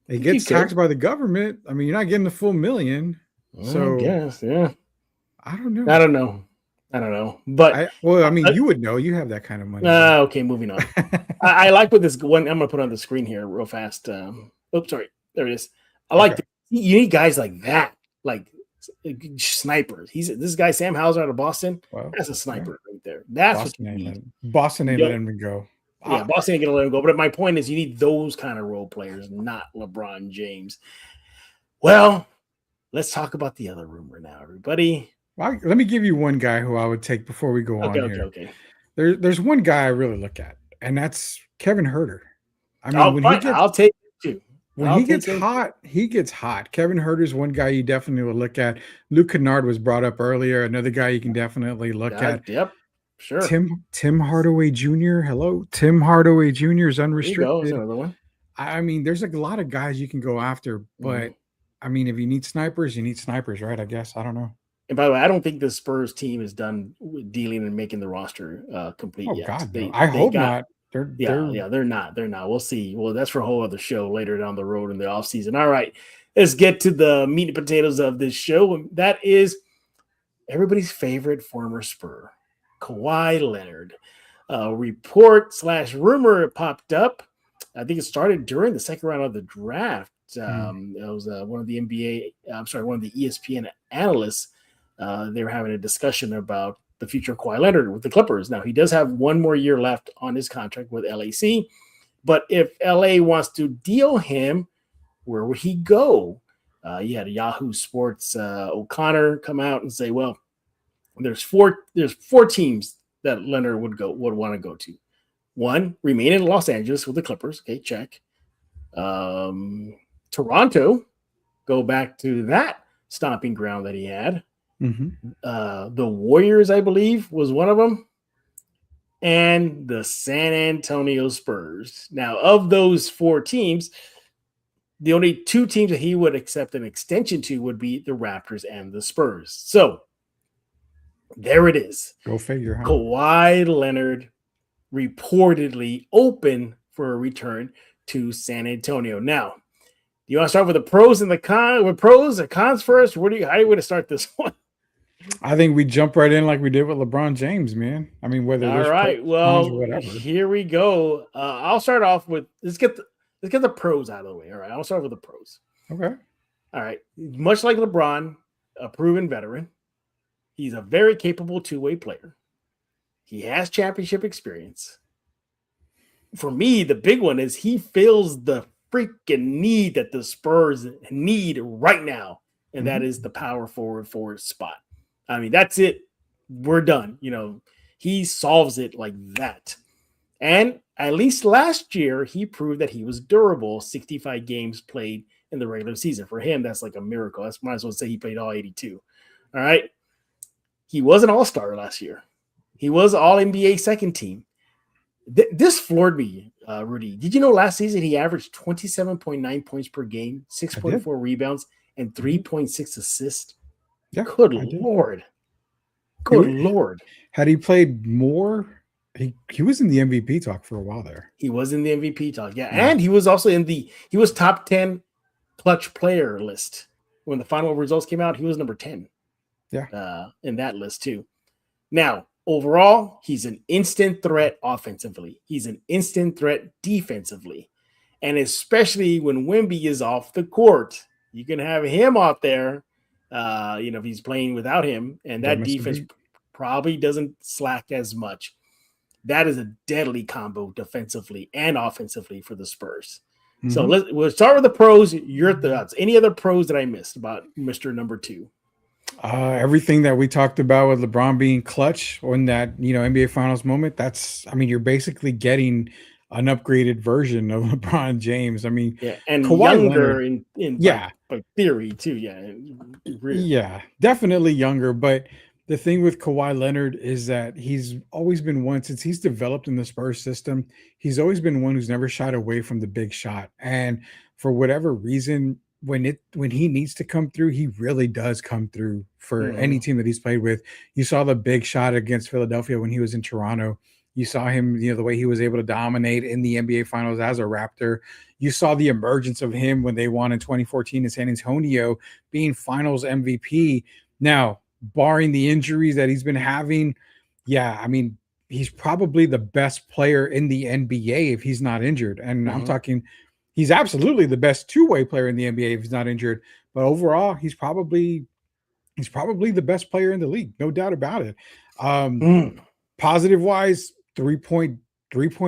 it gets taxed by the government. I mean, you're not getting the full $1 million. So I guess, yeah. I don't know. But you would know. You have that kind of money. Okay, moving on. I like what this one. I'm gonna put on the screen here real fast. Oops, sorry. There it is. I like you need guys like that, like snipers. This guy Sam Hauser out of Boston. Wow. That's a sniper right there. That's Boston what you need. Boston ain't letting him go. Yeah, Boston ain't gonna let him go. But my point is, you need those kind of role players, not LeBron James. Well, let's talk about the other rumor now, everybody. Well, let me give you one guy who I would take before we go on here. Okay. There's one guy I really look at, and that's Kevin Huerter. I mean, I'll take it too. When he gets hot, he gets hot. Kevin Huerter is one guy you definitely would look at. Luke Kennard was brought up earlier. Another guy you can definitely look at. Yep, sure. Tim Hardaway Jr. Hello, Tim Hardaway Jr. is unrestricted. There's another one. I mean, there's a lot of guys you can go after, but I mean, if you need snipers, right? I guess. I don't know. And by the way, I don't think the Spurs team is done dealing and making the roster complete yet. God, no. I hope not. They're not. We'll see. Well, that's for a whole other show later down the road in the offseason. All right, let's get to the meat and potatoes of this show. That is everybody's favorite former Spur, Kawhi Leonard. Report/rumor popped up. I think it started during the second round of the draft. It was one of the ESPN analysts. They were having a discussion about the future of Kawhi Leonard with the Clippers. Now, he does have one more year left on his contract with LAC, but if LA wants to deal him, where would he go? You had Yahoo Sports O'Connor come out and say, well, there's four teams that Leonard would want to go to. One, remain in Los Angeles with the Clippers. Okay, check. Toronto, go back to that stomping ground that he had. The Warriors, I believe, was one of them, and the San Antonio Spurs. Now, of those four teams, the only two teams that he would accept an extension to would be the Raptors and the Spurs. So there it is. Go figure. Huh? Kawhi Leonard reportedly open for a return to San Antonio. Now, do you want to start with the pros and the cons? With pros or cons first? How do you want to start this one? I think we jump right in like we did with LeBron James, man. I mean, whether there's cons or whatever. Here we go. I'll start off with let's get the pros out of the way. All right, I'll start with the pros. Okay. All right. Much like LeBron, a proven veteran, he's a very capable two-way player. He has championship experience. For me, the big one is he fills the freaking need that the Spurs need right now, and that is the power forward spot. I mean, that's it. We're done. He solves it like that. And at least last year, he proved that he was durable. 65 games played in the regular season. For him, that's like a miracle. I might as well say he played all 82. All right. He was an all-star last year. He was all-NBA second team. This floored me, Rudy. Did you know last season he averaged 27.9 points per game, 6.4 rebounds, and 3.6 assists? Yeah, Good Lord. Had he played more He was in the MVP talk for a while there. He was in the MVP talk, yeah. And he was also he was top 10 clutch player list. When the final results came out, he was number 10. Yeah. In that list too. Now, overall, he's an instant threat offensively. He's an instant threat defensively. And especially when Wemby is off the court, you can have him out there, if he's playing without him, and that defense probably doesn't slack as much. That is a deadly combo defensively and offensively for the Spurs. Mm-hmm. So we'll start with the pros. Your thoughts. Any other pros that I missed about Mr. Number 2? Everything that we talked about with LeBron being clutch on that, NBA Finals moment. You're basically getting an upgraded version of LeBron James. And Kawhi younger Leonard, by theory too. Yeah, really. Yeah, definitely younger. But the thing with Kawhi Leonard is that he's always been one, since he's developed in the Spurs system, he's always been one who's never shied away from the big shot. And for whatever reason, when he needs to come through, he really does come through for any team that he's played with. You saw the big shot against Philadelphia when he was in Toronto. You saw him, the way he was able to dominate in the NBA Finals as a Raptor. You saw the emergence of him when they won in 2014 in San Antonio, being Finals MVP. Now, barring the injuries that he's been having, he's probably the best player in the NBA if he's not injured. And I'm talking, he's absolutely the best two-way player in the NBA if he's not injured. But overall, he's probably the best player in the league, no doubt about it. Positive wise, three-point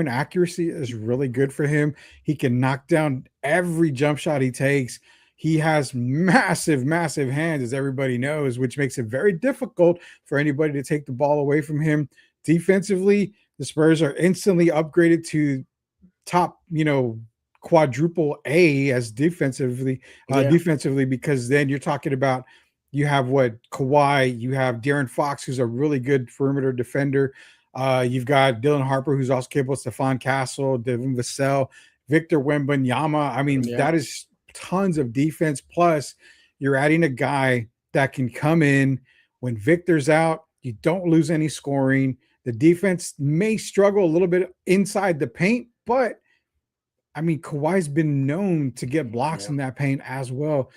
accuracy is really good for him. He can knock down every jump shot he takes. He has massive, massive hands, as everybody knows, which makes it very difficult for anybody to take the ball away from him. Defensively, the Spurs are instantly upgraded to top, quadruple A as defensively, because then you're talking about, you have Kawhi, you have De'Aaron Fox, who's a really good perimeter defender. You've got Dylan Harper, who's also capable, Stephon Castle, Devin Vassell, Victor Wembanyama. That is tons of defense. Plus, you're adding a guy that can come in when Victor's out. You don't lose any scoring. The defense may struggle a little bit inside the paint, but Kawhi's been known to get blocks in that paint as well.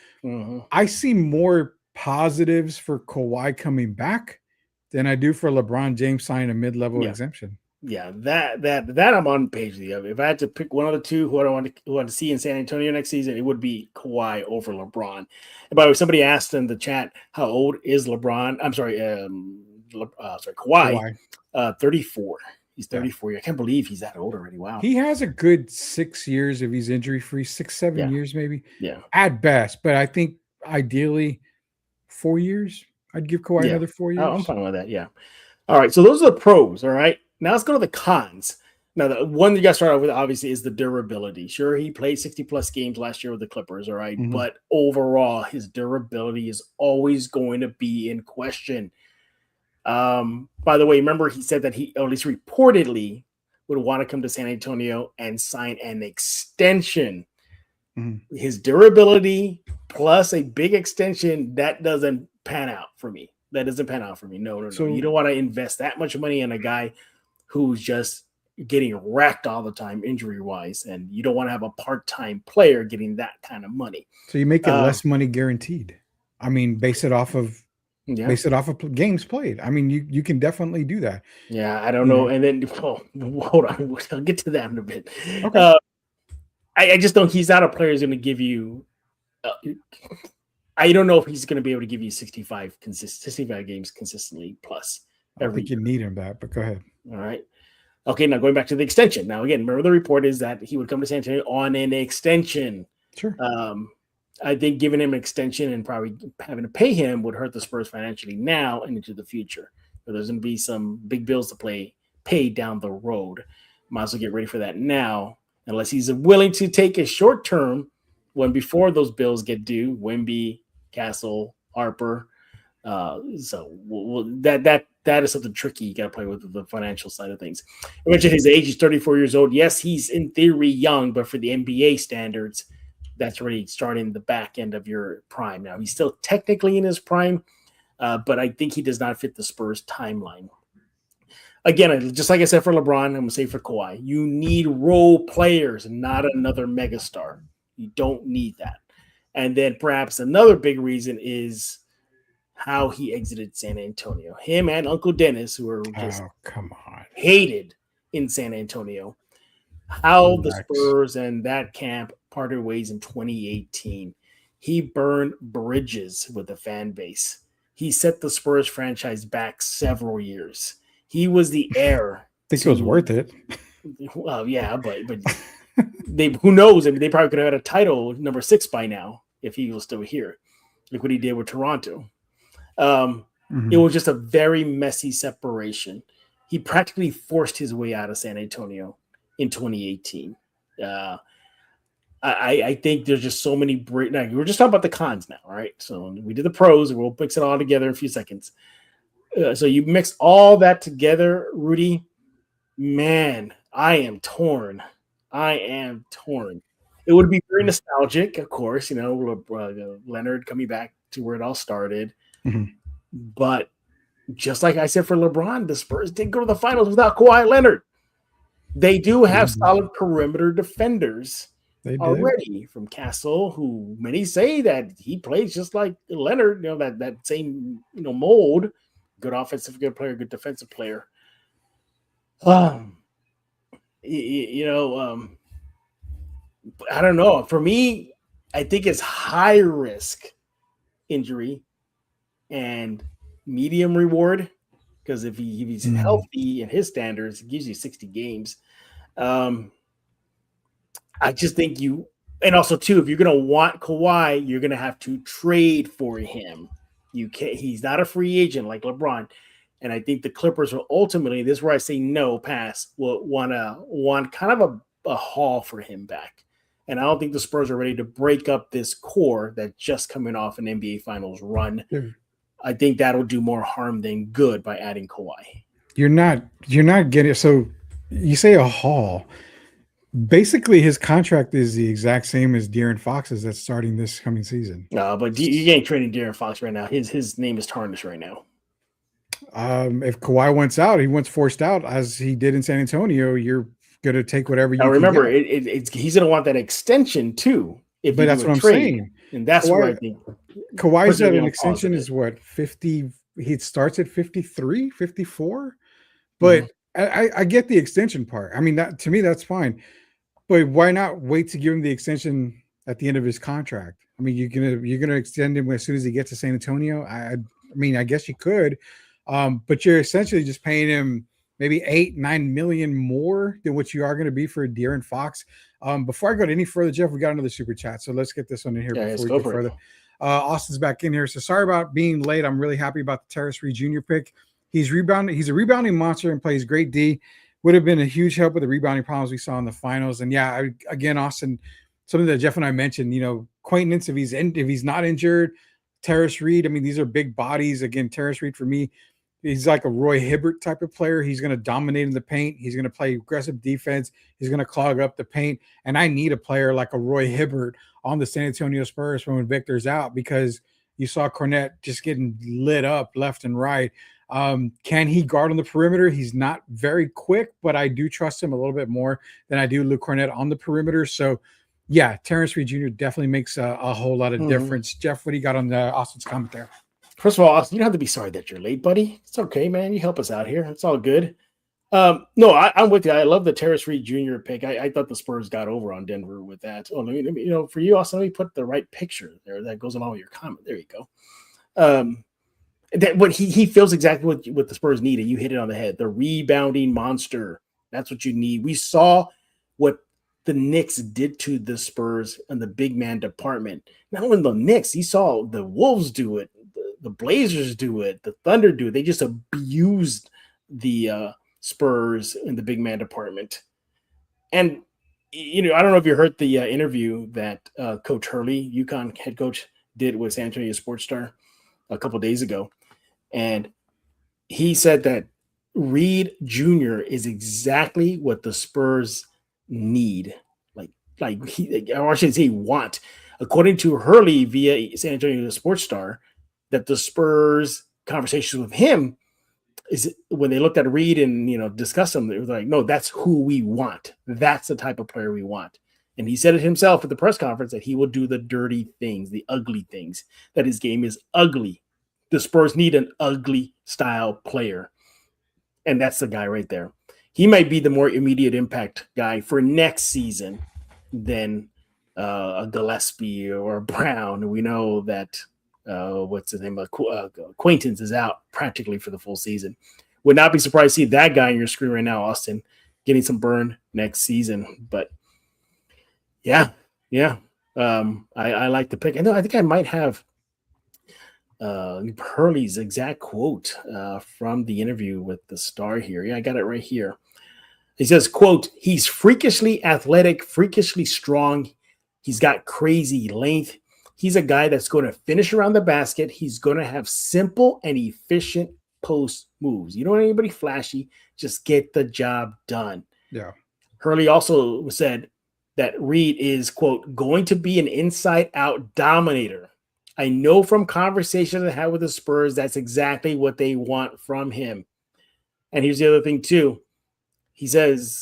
I see more positives for Kawhi coming back than I do for LeBron James signing a mid-level exemption. Yeah, that I'm on page with you. If I had to pick one of the two who I want to see in San Antonio next season, it would be Kawhi over LeBron. And by the way, somebody asked in the chat, how old is LeBron? I'm sorry, Kawhi. 34. He's 34. I can't believe he's that old already. Wow. He has a good 6 years if he's injury-free, 6-7 years maybe. Yeah. At best. But I think ideally 4 years. I'd give Kawhi another 4 years. Oh, I'm fine with that. Yeah. All right. So those are the pros. All right. Now let's go to the cons. Now, the one you got to start off with, obviously, is the durability. Sure, he played 60-plus games last year with the Clippers, all right? But overall, his durability is always going to be in question. By the way, remember he said that he, or at least reportedly, would want to come to San Antonio and sign an extension. His durability plus a big extension, that doesn't pan out for me. No. So, you don't want to invest that much money in a guy who's just getting wrecked all the time injury-wise, and you don't want to have a part-time player getting that kind of money. So you make it less money guaranteed. Base it off of games played. You can definitely do that. Yeah, I don't know. And then hold on, I'll get to that in a bit. Okay. I just don't. He's not a player who's going to give you. I don't know if he's going to be able to give you 65 games consistently plus. I don't think you need him that, but go ahead. All right. Okay, now going back to the extension. Now, again, remember the report is that he would come to San Antonio on an extension. Sure. I think giving him an extension and probably having to pay him would hurt the Spurs financially now and into the future. But there's going to be some big bills to pay down the road. Might as well get ready for that now, unless he's willing to take a short term when before those bills get due. Wemby, Castle, Harper. That is something tricky you got to play with the financial side of things. I mentioned his age is 34 years old. Yes, he's in theory young, but for the NBA standards, that's already starting the back end of your prime. Now, he's still technically in his prime, but I think he does not fit the Spurs timeline. again, just like I said for LeBron, I'm going to say for Kawhi, you need role players, not another megastar. You don't need that. And then perhaps another big reason is how he exited San Antonio. Him and Uncle Dennis, who are just come on, hated in San Antonio. How the Relax. Spurs and that camp parted ways in 2018. He burned bridges with the fan base. He set the Spurs franchise back several years. He was the heir. I think it was worth it. Well, yeah, but they, who knows? I mean, they probably could have had a title number 6 by now if he was still here, like what he did with Toronto. It was just a very messy separation. He practically forced his way out of San Antonio in 2018. I think there's just so many. Now, we're just talking about the cons now, right? So we did the pros, and we'll mix it all together in a few seconds. So you mix all that together, Rudy. Man, I am torn. It would be very nostalgic, of course, Leonard coming back to where it all started. But just like I said for LeBron, the Spurs did go to the finals without Kawhi Leonard. They do have solid perimeter defenders already, from Castle, who many say that he plays just like Leonard, that same mold. Good offensive, good player, good defensive player. I don't know. For me, I think it's high risk injury and medium reward, because if he's healthy in his standards, he gives you 60 games. I just think and also too, if you're going to want Kawhi, you're going to have to trade for him. You can't. He's not a free agent like LeBron. And I think the Clippers will ultimately, this is where I say no, pass, will want kind of a haul for him back. And I don't think the Spurs are ready to break up this core that's just coming off an NBA Finals run. I think that'll do more harm than good by adding Kawhi. You're not getting, so you say a haul. Basically, his contract is the exact same as De'Aaron Fox's that's starting this coming season. No, but you ain't trading De'Aaron Fox right now. His name is tarnished right now. If Kawhi wants forced out, as he did in San Antonio, you're going to take whatever you now, can remember, get. he's going to want that extension too. But that's what I'm saying. And that's Kawhi, where I think Kawhi's at an extension is what, 50? He starts at 53, 54. But I get the extension part. I mean, that to me, that's fine. But why not wait to give him the extension at the end of his contract? I mean, you're gonna extend him as soon as he gets to San Antonio. I mean, I guess you could, but you're essentially just paying him maybe $8-9 million more than what you are going to be for De'Aaron Fox. Before I go any further, Jeff, we got another super chat, so let's get this one in here before we go further. Austin's back in here, so sorry about being late. I'm really happy about the Terrace Reed Jr. pick. He's rebounding. He's a rebounding monster and plays great D. Would have been a huge help with the rebounding problems we saw in the finals. And yeah, again, Austin, something that Jeff and I mentioned, acquaintance, if he's not injured, Terrace Reed, I mean, these are big bodies. Again, Terrace Reed for me, he's like a Roy Hibbert type of player. He's going to dominate in the paint. He's going to play aggressive defense. He's going to clog up the paint. And I need a player like a Roy Hibbert on the San Antonio Spurs from when Victor's out, because you saw Cornette just getting lit up left and right. Can he guard on the perimeter? He's not very quick, but I do trust him a little bit more than I do Luke Cornette on the perimeter. So, yeah, Terrence Reed Jr. definitely makes a whole lot of difference. Jeff, what do you got on the Austin's comment there? First of all, Austin, you don't have to be sorry that you're late, buddy. It's okay, man. You help us out here. It's all good. No, I'm with you. I love the Terrence Reed Jr. pick. I thought the Spurs got over on Denver with that. Oh, let me, for you, Austin, let me put the right picture there that goes along with your comment. There you go. That what he feels exactly what the Spurs needed. You hit it on the head. The rebounding monster. That's what you need. We saw what the Knicks did to the Spurs and the big man department. Not only the Knicks, he saw the Wolves do it, the Blazers do it, the Thunder do it. They just abused the Spurs in the big man department. And I don't know if you heard the interview that Coach Hurley, UConn head coach, did with San Antonio Sports Star a couple of days ago. And he said that Reed Jr. is exactly what the Spurs need. I shouldn't say want. According to Hurley via San Antonio Sports Star, that the Spurs conversations with him, when they looked at Reed and discussed him, it was like, no, that's who we want. That's the type of player we want. And he said it himself at the press conference that he will do the dirty things, the ugly things, that his game is ugly. The Spurs need an ugly style player. And that's the guy right there. He might be the more immediate impact guy for next season than a Gillespie or a Brown. We know that what's his name? Acquaintance is out practically for the full season. Would not be surprised to see that guy on your screen right now, Austin, getting some burn next season. But yeah. I like the pick. I think I might have Hurley's exact quote from the interview with the Star here. Yeah, I got it right here. He says, quote, "He's freakishly athletic, freakishly strong. He's got crazy length. He's a guy that's going to finish around the basket. He's going to have simple and efficient post moves. You don't want anybody flashy. Just get the job done." Yeah. Hurley also said that Reed is, quote, "going to be an inside-out dominator. I know from conversations I had with the Spurs, that's exactly what they want from him." And here's the other thing, too.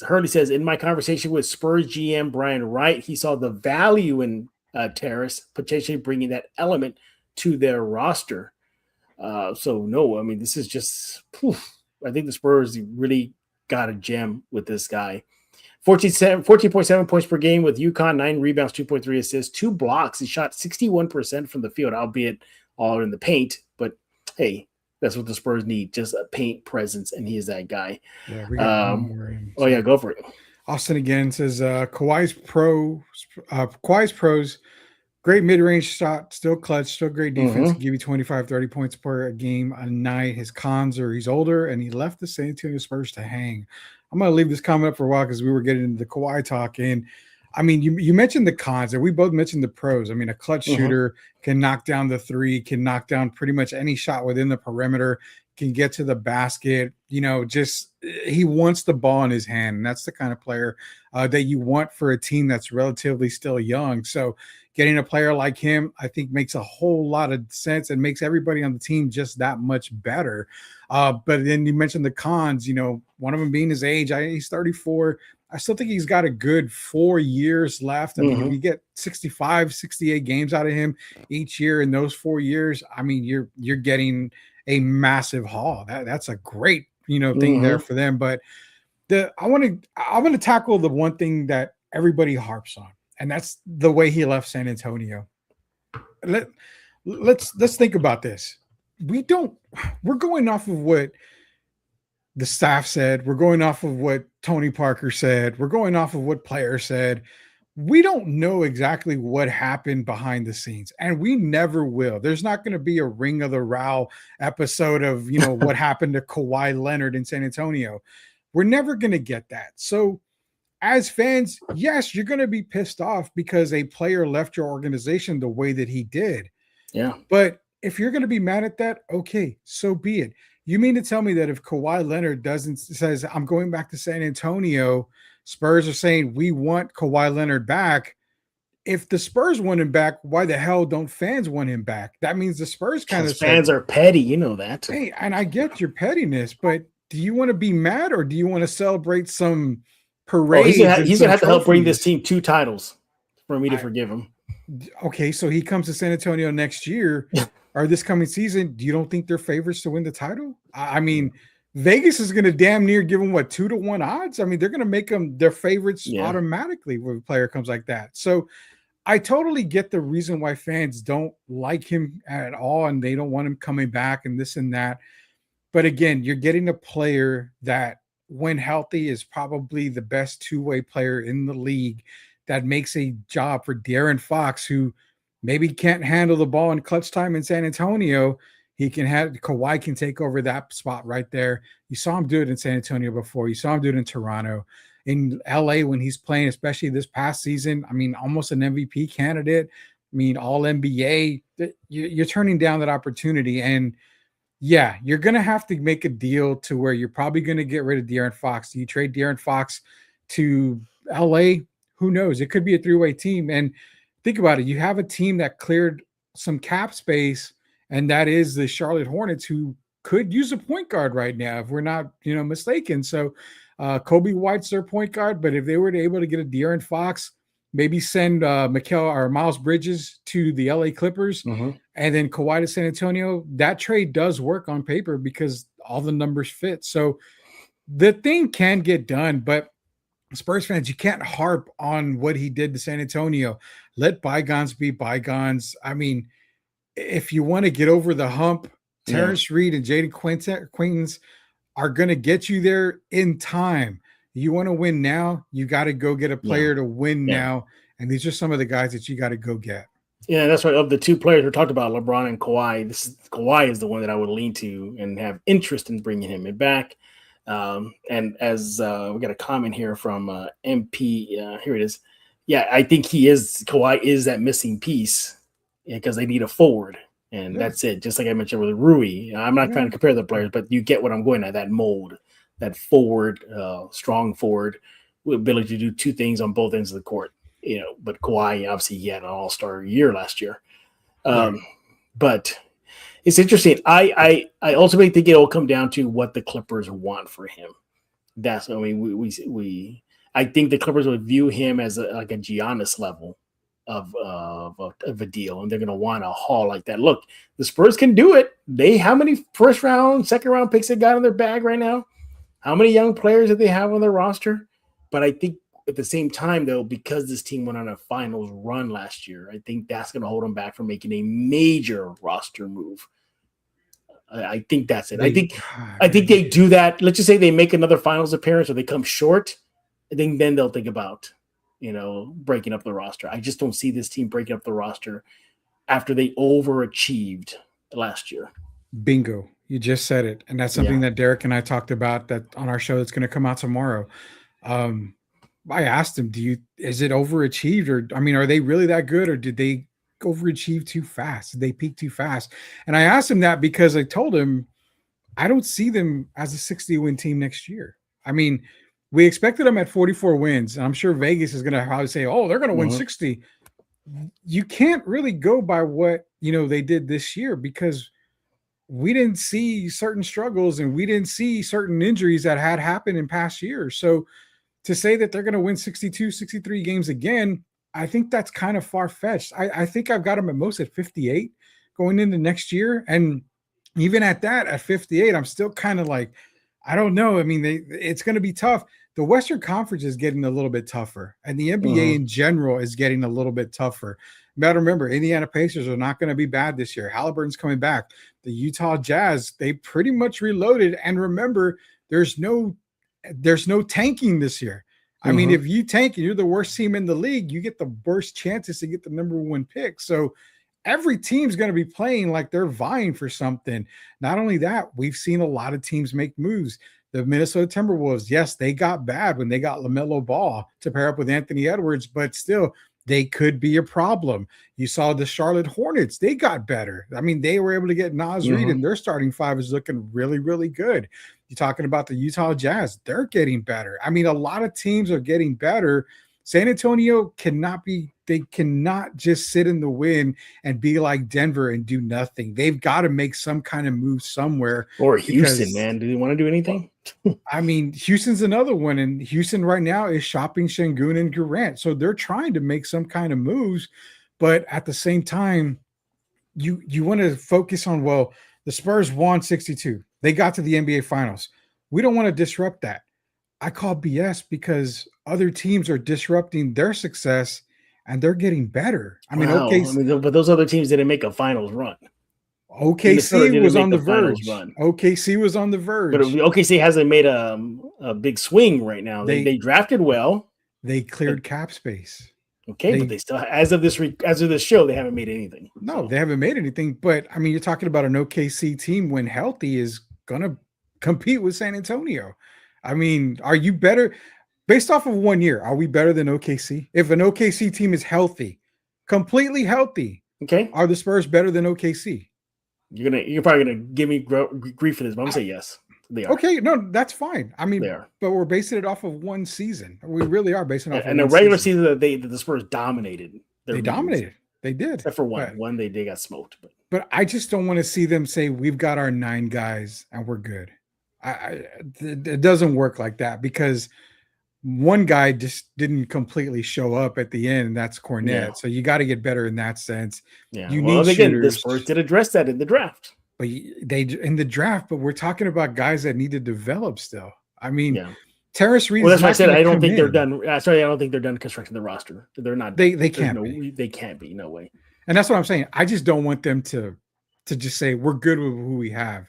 Hurley says, "In my conversation with Spurs GM Brian Wright, he saw the value in Terrace, potentially bringing that element to their roster." So, no, I mean, this is just, I think the Spurs really got a gem with this guy. 14.7 points per game with UConn, 9 rebounds, 2.3 assists, 2 blocks. He shot 61% from the field, albeit all in the paint. But, hey, that's what the Spurs need, just a paint presence, and he is that guy. Yeah, we got one more in. Oh, yeah, go for it. Austin again says, Kawhi's pros, great mid-range shot, still clutch, still great defense, give you 25, 30 points per game a night. His cons are he's older, and he left the San Antonio Spurs to hang. I'm going to leave this comment up for a while because we were getting into the Kawhi talk. And, I mean, you mentioned the cons, and we both mentioned the pros. I mean, a clutch shooter can knock down the three, can knock down pretty much any shot within the perimeter, can get to the basket. Just he wants the ball in his hand, and that's the kind of player that you want for a team that's relatively still young. So getting a player like him, I think, makes a whole lot of sense and makes everybody on the team just that much better. But then you mentioned the cons, one of them being his age. He's 34. I still think he's got a good 4 years left. I mean, if you get 65, 68 games out of him each year in those 4 years, I mean, you're getting a massive haul. That's a great, thing there for them. But I want to tackle the one thing that everybody harps on, and that's the way he left San Antonio. Let's think about this. We're going off of what the staff said. We're going off of what Tony Parker said. We're going off of what players said. We don't know exactly what happened behind the scenes, and we never will. There's not going to be a Ring of the Row episode of, what happened to Kawhi Leonard in San Antonio. We're never going to get that. So as fans, yes, you're going to be pissed off because a player left your organization the way that he did. Yeah. But if you're going to be mad at that, okay, so be it. You mean to tell me that if Kawhi Leonard says, "I'm going back to San Antonio," Spurs are saying, "We want Kawhi Leonard back." If the Spurs want him back, why the hell don't fans want him back? That means the Spurs kind of fans are petty, you know that. Hey, and I get your pettiness, but do you want to be mad or do you want to celebrate some parade? He's going to have to help bring this team 2 titles for me to forgive him. Okay, so he comes to San Antonio next year or this coming season. Do you don't think they're favorites to win the title? I mean, Vegas is going to damn near give them 2-1 odds. I mean, they're going to make them their favorites automatically when a player comes like that. So I totally get the reason why fans don't like him at all and they don't want him coming back and this and that. But again, you're getting a player that, when healthy, is probably the best two-way player in the league that makes a job for De'Aaron Fox, who maybe can't handle the ball in clutch time in San Antonio. Kawhi can take over that spot right there. You saw him do it in San Antonio before. You saw him do it in Toronto. In LA when he's playing, especially this past season, I mean, almost an MVP candidate. I mean, all NBA. You're turning down that opportunity. And yeah, you're going to have to make a deal to where you're probably going to get rid of De'Aaron Fox. Do you trade De'Aaron Fox to LA? Who knows? It could be a 3-way team. And think about it. You have a team that cleared some cap space, and that is the Charlotte Hornets, who could use a point guard right now if we're not, mistaken. So Kobe White's their point guard, but if they were able to get a De'Aaron Fox, maybe send Mikal or Miles Bridges to the LA Clippers, and then Kawhi to San Antonio, that trade does work on paper because all the numbers fit. So the thing can get done, but Spurs fans, you can't harp on what he did to San Antonio. Let bygones be bygones. I mean, if you want to get over the hump, Terrence Reed and Jaden Quaintance are going to get you there in time. You want to win now, you got to go get a player to win now. And these are some of the guys that you got to go get. Yeah, that's right. Of the two players we talked about, LeBron and Kawhi, Kawhi is the one that I would lean to and have interest in bringing him back. And as we got a comment here from MP, here it is. Yeah, I think Kawhi is that missing piece because they need a forward. And that's it. Just like I mentioned with Rui. I'm not trying to compare the players, but you get what I'm going at, that mold, that forward, strong forward with ability to do two things on both ends of the court. But Kawhi, obviously, he had an all-star year last year. But it's interesting. I ultimately think it will come down to what the Clippers want for him. I think the Clippers would view him as like a Giannis level of a deal, and they're going to want a haul like that. Look, the Spurs can do it. How many first round, second round picks they got in their bag right now? How many young players do they have on their roster? But I think at the same time, though, because this team went on a finals run last year, I think that's going to hold them back from making a major roster move. I think that's it. I think they do that. Let's just say they make another finals appearance or they come short. I think then they'll think about, breaking up the roster. I just don't see this team breaking up the roster after they overachieved last year. Bingo. You just said it. And that's something that Derek and I talked about that on our show that's going to come out tomorrow. I asked him, is it overachieved? Or, are they really that good? Or did they overachieve too fast? Did they peak too fast? And I asked him that because I told him, I don't see them as a 60-win team next year. We expected them at 44 wins. And I'm sure Vegas is going to probably say, oh, they're going to win 60. You can't really go by what, they did this year because we didn't see certain struggles and we didn't see certain injuries that had happened in past years. So to say that they're going to win 62, 63 games again, I think that's kind of far-fetched. I think I've got them at most at 58 going into next year. And even at that, at 58, I'm still kind of like, I don't know. It's going to be tough. The Western Conference is getting a little bit tougher, and the NBA in general is getting a little bit tougher. You got to remember, Indiana Pacers are not going to be bad this year. Halliburton's coming back. The Utah Jazz, they pretty much reloaded. And remember, there's no tanking this year. If you tank and you're the worst team in the league, you get the worst chances to get the number one pick. So every team's going to be playing like they're vying for something. Not only that, we've seen a lot of teams make moves. The Minnesota Timberwolves, yes, they got bad when they got LaMelo Ball to pair up with Anthony Edwards, but still, they could be a problem. You saw the Charlotte Hornets. They got better. They were able to get Naz Reid, and their starting five is looking really, really good. You're talking about the Utah Jazz. They're getting better. A lot of teams are getting better. San Antonio cannot just sit in the wind and be like Denver and do nothing. They've got to make some kind of move somewhere. Or Houston, man. Do they want to do anything? Houston's another one. And Houston right now is shopping Şengün and Durant. So they're trying to make some kind of moves. But at the same time, you want to focus on, the Spurs won 62. They got to the NBA Finals. We don't want to disrupt that. I call BS because other teams are disrupting their success and they're getting better. But those other teams didn't make a finals run. OKC was on the verge. OKC was on the verge. But OKC hasn't made a big swing right now. They drafted well. They cleared cap space. Okay, but they still, as of this show, they haven't made anything. No, they haven't made anything. But you're talking about an OKC team when healthy is gonna compete with San Antonio. Are you better based off of 1 year? Are we better than OKC? If an OKC team is healthy, completely healthy, okay, are the Spurs better than OKC? You're probably gonna give me grief for this, but I'm gonna say yes. They are. Okay, no, that's fine. They are. But we're basing it off of one season. We really are basing it off. And the regular season that the Spurs dominated. They dominated. They did. Except for one. One they got smoked. But But I just don't want to see them say we've got our 9 guys and we're good. It doesn't work like that because one guy just didn't completely show up at the end, and that's Cornette. Yeah. So you got to get better in that sense. Yeah. You Well, need again, shooters. the Spurs did address that in the draft. But they in the draft, but we're talking about guys that need to develop still. I mean, Yeah. Terrace Reed. Well, that's why I said I don't think they're done. done. Sorry, I don't think they're done constructing the roster. They're not. They can't be. They can't be. No way. And that's what I'm saying. I just don't want them to just say we're good with who we have.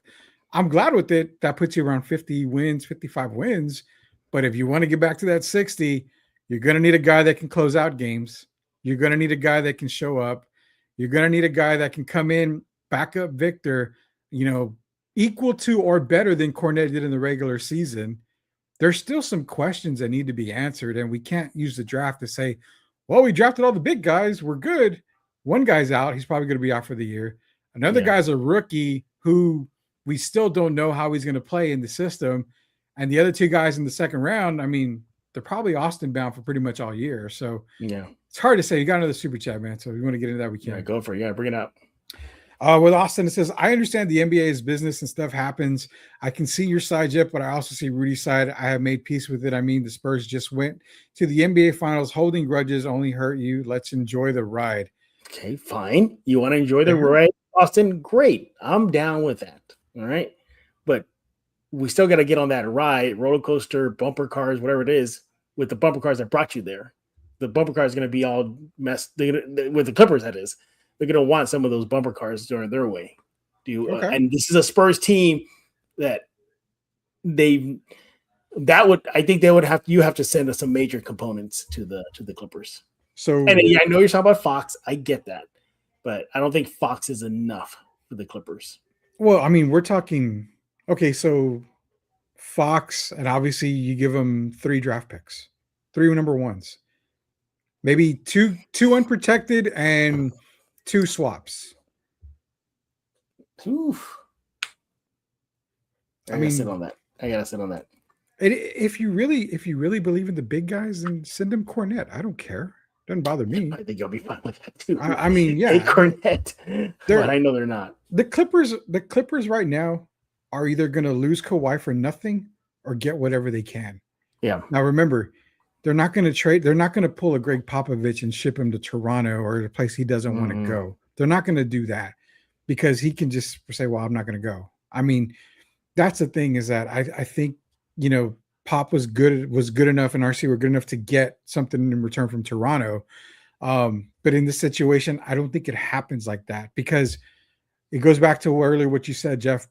I'm glad with it. That puts you around 50 wins, 55 wins. But if you want to get back to that 60, you're going to need a guy that can close out games. You're going to need a guy that can show up. You're going to need a guy that can come in, back up Victor, equal to or better than Cornette did in the regular season. There's still some questions that need to be answered, and we can't use the draft to say, well, we drafted all the big guys. We're good. One guy's out. He's probably going to be out for the year. Another guy's a rookie who we still don't know how he's going to play in the system. And the other 2 guys in the second round, I mean, they're probably Austin bound for pretty much all year. So it's hard to say. You got another super chat, man. So if you want to get into that, we can. Yeah, go for it. Yeah, bring it up. With Austin, it says, I understand the NBA is business and stuff happens. I can see your side, Jeff, but I also see Rudy's side. I have made peace with it. I mean, the Spurs just went to the NBA Finals. Holding grudges only hurt you. Let's enjoy the ride. Okay, fine. You want to enjoy the ride, Austin? Great. I'm down with that. All right. But we still got to get on that ride, roller coaster, bumper cars, whatever it is, with the bumper cars that brought you there. The bumper car is going to be all messed with the Clippers, that is. They're going to want some of those bumper cars during their way. And this is a Spurs team that I think they would have to send us some major components to the Clippers. So, and I know you're talking about Fox. I get that, but I don't think Fox is enough for the Clippers. Well, I mean, we're talking. Okay, so Fox, and obviously you give them 3 draft picks, 3 number 1s, maybe two unprotected and 2 swaps. Oof. I gotta sit on that. If you really believe in the big guys, then send them Cornette. I don't care. Doesn't bother me. I think you'll be fine with that too. I mean, yeah, hey, Cornette, but I know they're not. The Clippers right now are either going to lose Kawhi for nothing or get whatever they can. Yeah. Now remember, they're not going to trade. They're not going to pull a Greg Popovich and ship him to Toronto or a place he doesn't want to go. They're not going to do that because he can just say, "Well, I'm not going to go." I mean, that's the thing is that I think Pop was good enough and RC were good enough to get something in return from Toronto. But in this situation, I don't think it happens like that because it goes back to earlier what you said, Jeff.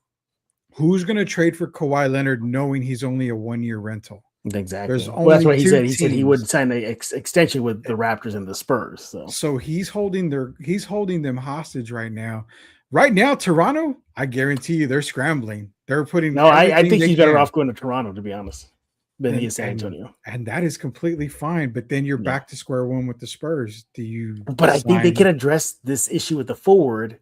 Who's going to trade for Kawhi Leonard knowing he's only a 1-year rental? Exactly. That's what he said. He said he would sign an extension with the Raptors and the Spurs. So he's holding them hostage right now. Right now, Toronto, I guarantee you, they're scrambling. They're putting. No, I think he's better off going to Toronto, to be honest, than he is San Antonio. And that is completely fine. But then you're back to square one with the Spurs. But I think they can address this issue with the forward,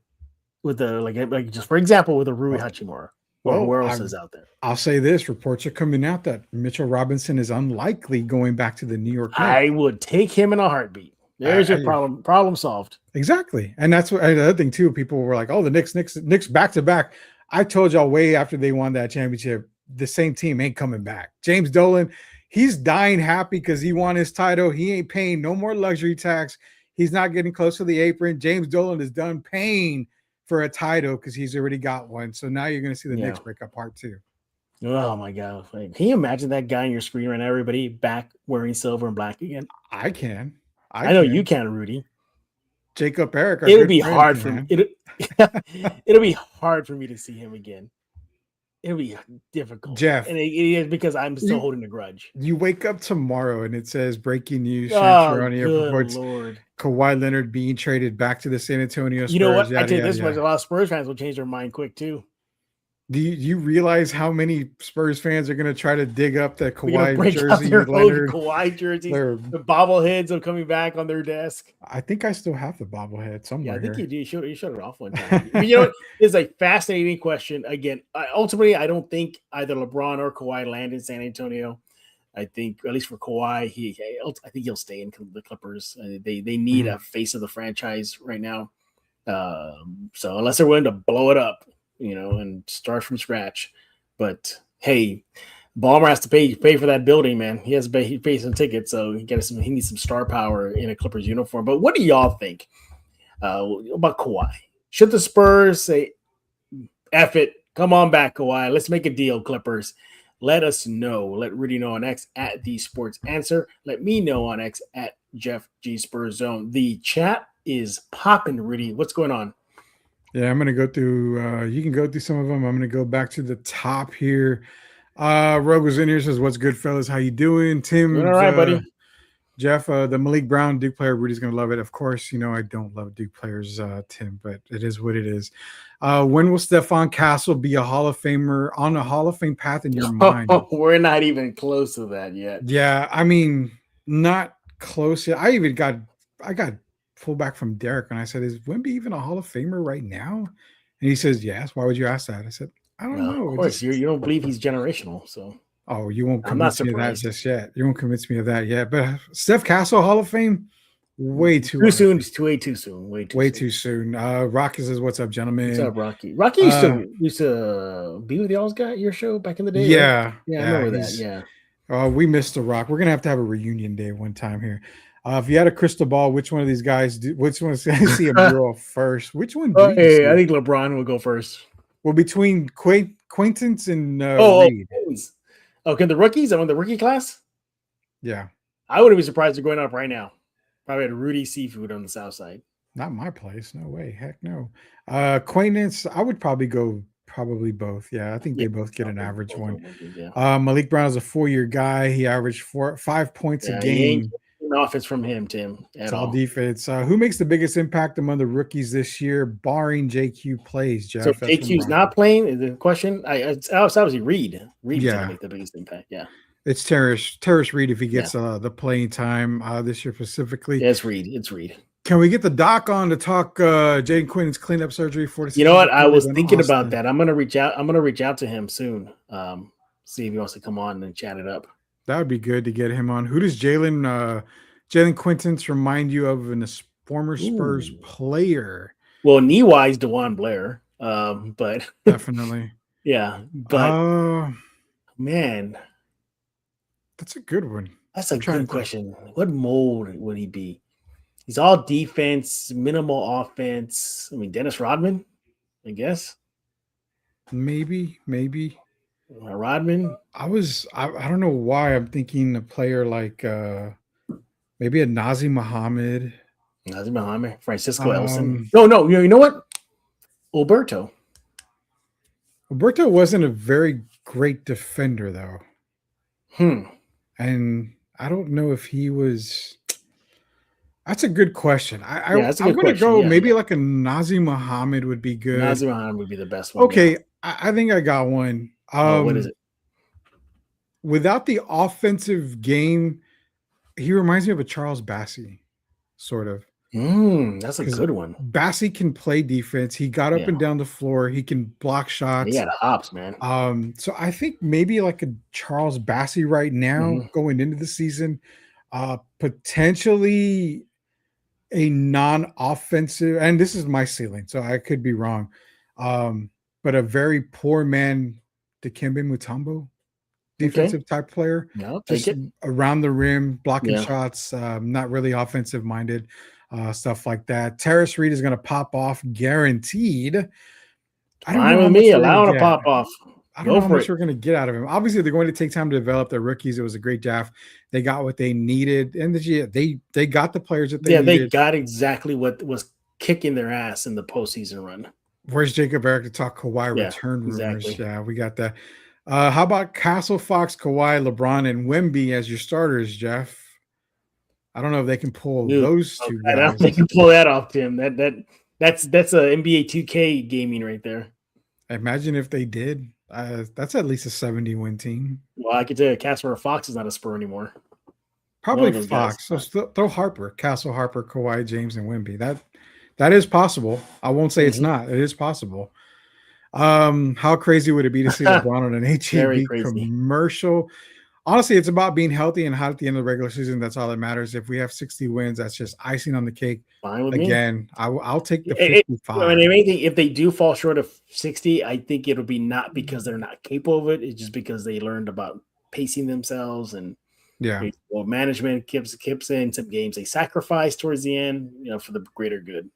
with the like just for example, with a Rui Hachimura. Or where else is out there? I'll say this: reports are coming out that Mitchell Robinson is unlikely going back to the New York Knicks. I would take him in a heartbeat. There's your problem. Problem solved. Exactly, and that's what the other thing too. People were like, "Oh, the Knicks back to back." I told y'all way after they won that championship, the same team ain't coming back. James Dolan, he's dying happy because he won his title. He ain't paying no more luxury tax. He's not getting close to the apron. James Dolan is done paying for a title because he's already got one. So now you're going to see the Knicks break apart too. Oh my God. Can you imagine that guy on your screen right now? Everybody back wearing silver and black again? I can. I know you can, Rudy. Jacob Eric. It would be hard for me. It'll be hard for me to see him again. It'll be difficult. Jeff. And it is because I'm still holding a grudge. You wake up tomorrow and it says breaking news. Reports Lord. Kawhi Leonard being traded back to the San Antonio Spurs. You know what? I tell you this much, a lot of Spurs fans will change their mind quick too. Do you realize how many Spurs fans are going to try to dig up the Kawhi jersey with Leonard? Kawhi jerseys, the bobbleheads are coming back on their desk. I think I still have the bobblehead somewhere. Yeah, I think you do. You showed it off one time. But you know what? It's a fascinating question. Again, ultimately, I don't think either LeBron or Kawhi land in San Antonio. I think, at least for Kawhi, I think he'll stay in the Clippers. They need a face of the franchise right now. So unless they're willing to blow it up, and start from scratch, but hey, Ballmer has to pay for that building, man. He pays some tickets, so he needs some star power in a Clippers uniform. But what do y'all think about Kawhi? Should the Spurs say, "F it, come on back, Kawhi. Let's make a deal, Clippers"? Let us know. Let Rudy know on X at the Sports Answer. Let me know on X at Jeff G Spurs Zone. The chat is popping, Rudy. What's going on? Yeah, I'm gonna go through. You can go through some of them. I'm gonna go back to the top here. Rogo's in here, says, "What's good, fellas? How you doing?" Tim, Doing all right, buddy. Jeff, the Malik Brown Duke player, Rudy's gonna love it. Of course, I don't love Duke players, Tim, but it is what it is. When will Stephon Castle be a Hall of Famer on a Hall of Fame path in your mind? We're not even close to that yet. Yeah, I mean, not close yet. I got pulled back from Derek and I said, "Is Wemby even a Hall of Famer right now?" And he says, "Yes." Why would you ask that? I said, "I don't know." Of course, you don't believe he's generational, so. Oh, you won't convince me of that just yet. You won't convince me of that yet. But Steph Castle, Hall of Fame, way too soon. It's way too soon. Way too soon. Rocky says, "What's up, gentlemen?" What's up, Rocky? Rocky used to be with y'all's guy, your show back in the day. Yeah, right? Yeah, I remember that. Yeah. We missed the Rock. We're gonna have to have a reunion day one time here. If you had a crystal ball, which one of these guys? Which one's going to see a mural first? Which one? I think LeBron will go first. Well, between Quaintance and Reed. Okay, the rookies. I'm in the rookie class. Yeah, I wouldn't be surprised they're going up right now. Probably at Rudy Seafood on the south side. Not my place. No way. Heck no. Quaintance. I would probably go. Probably both. Yeah, I think they both get an average one. Yeah. Malik Brown is a 4-year guy. He averaged 5 points a game. Offense from him, Tim. It's all defense. Who makes the biggest impact among the rookies this year, barring JQ plays, Jeff? So JQ's not playing is the question. It's obviously Reed. Reed's going to make the biggest impact. Yeah. It's Terrace Reed if he gets the playing time this year specifically. Yeah, it's Reed. It's Reed. Can we get the doc on to talk Jaden Quinn's cleanup surgery for the You know what? I was thinking about that. I'm going to reach out to him soon. See if he wants to come on and chat it up. That would be good to get him on. Who does Jalen Quintance remind you of in a former Spurs player? Well, knee-wise, DeJuan Blair, but definitely, yeah. But man, that's a good one. That's a good question. What mold would he be? He's all defense, minimal offense. I mean, Dennis Rodman, I guess. Maybe. Rodman. I don't know why I'm thinking a player like maybe a Nazim Muhammad, Francisco Elson. No, you know what? Alberto wasn't a very great defender though. And I don't know if he was. That's a good question. I'm going to go maybe like a Nazim Muhammad would be good. Nazim Muhammad would be the best one. Okay, yeah. I think I got one. What is it? Without the offensive game, he reminds me of a Charles Bassey, sort of. That's a good one. Bassey can play defense. He got up and down the floor. He can block shots. He got hops, man. So I think maybe like a Charles Bassey right now going into the season, potentially a non-offensive, and this is my ceiling, so I could be wrong. But a very poor man, Dikembe Mutombo, defensive type player, just around the rim, blocking shots, not really offensive minded, stuff like that. Terrace Reed is going to pop off, guaranteed. I don't know. Allow him to pop off. I don't know how much we're going to get out of him. Obviously, they're going to take time to develop their rookies. It was a great draft. They got what they needed, and they got the players that they needed. They got exactly what was kicking their ass in the postseason run. Where's Jacob Eric to talk Kawhi return rumors? Exactly. Yeah, we got that. How about Castle, Fox, Kawhi, LeBron, and Wemby as your starters, Jeff? I don't know if they can pull those two guys. I don't think they can pull that off, Tim. That's a NBA 2K gaming right there. Imagine if they did. That's at least a 70-win team. Well, I could tell you Castle or Fox is not a Spur anymore. Probably Fox. So throw Harper, Castle, Harper, Kawhi, James, and Wemby. That is possible. I won't say it's not. It is possible. How crazy would it be to see LeBron on an HEB commercial? Honestly, it's about being healthy and hot at the end of the regular season. That's all that matters. If we have 60 wins, that's just icing on the cake. Fine with me. Again, I'll take the I 55. mean, if anything, if they do fall short of 60, I think it'll be not because they're not capable of it. It's just because they learned about pacing themselves and management keeps in some games they sacrifice towards the end, for the greater good.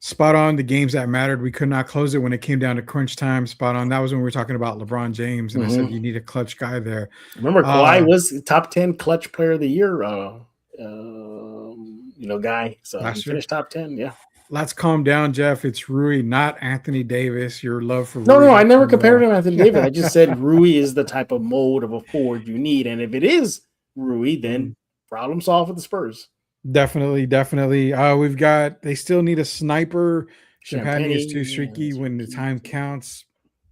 Spot on. The games that mattered, we could not close it when it came down to crunch time. Spot on. That was when we were talking about LeBron James, and I said you need a clutch guy there. Remember, Kawhi was top 10 clutch player of the year, guy. So he finished top 10. Yeah. Let's calm down, Jeff. It's Rui, not Anthony Davis. Your love for no, I never compared him to Anthony Davis. I just said Rui is the type of mold of a forward you need, and if it is Rui, then problem solved for the Spurs. Definitely. They still need a sniper. Champagne is too streaky when the time counts.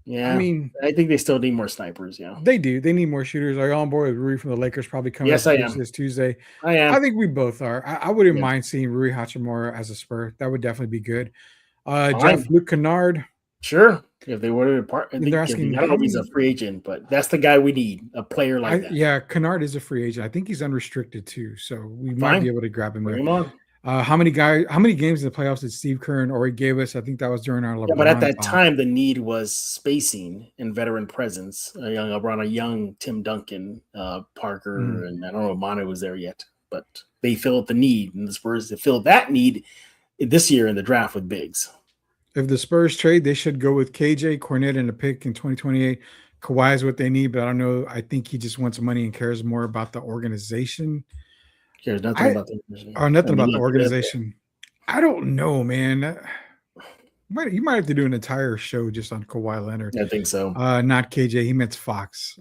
Yeah. I mean, I think they still need more snipers. Yeah. They do. They need more shooters. Are you on board with Rui from the Lakers probably coming up this Tuesday? I am. I think we both are. I wouldn't mind seeing Rui Hachimura as a Spur. That would definitely be good. Jeff, Luke Kennard. Sure. If they were to part, I don't know if he's a free agent, but that's the guy we need, a player like that. Yeah, Kennard is a free agent. I think he's unrestricted too, so we might be able to grab him there. Bring him on. How many games in the playoffs did Steve Kerr and Ori gave us? I think that was during our LeBron. But at that time, the need was spacing and veteran presence. A young Tim Duncan, Parker, and I don't know if Manu was there yet, but they filled the need, and the Spurs filled that need this year in the draft with bigs. If the Spurs trade, they should go with KJ, Cornette, and a pick in 2028. Kawhi is what they need, but I don't know. I think he just wants money and cares more about the organization. Cares nothing about the organization. Or nothing about the organization. I don't know, man. You might have to do an entire show just on Kawhi Leonard. I think so. Not KJ. He meant Fox.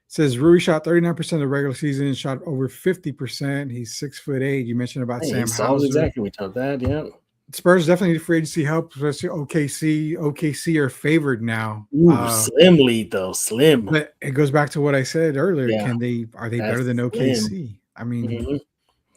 Says Rui shot 39% of the regular season and shot over 50%. He's 6'8". You mentioned about Sam Hauser. Exactly. We told that. Yeah. Spurs definitely need free agency help, especially OKC. OKC are favored now. Slim lead though, slim. But it goes back to what I said earlier. Yeah. Are they better than OKC? Slim. I mean,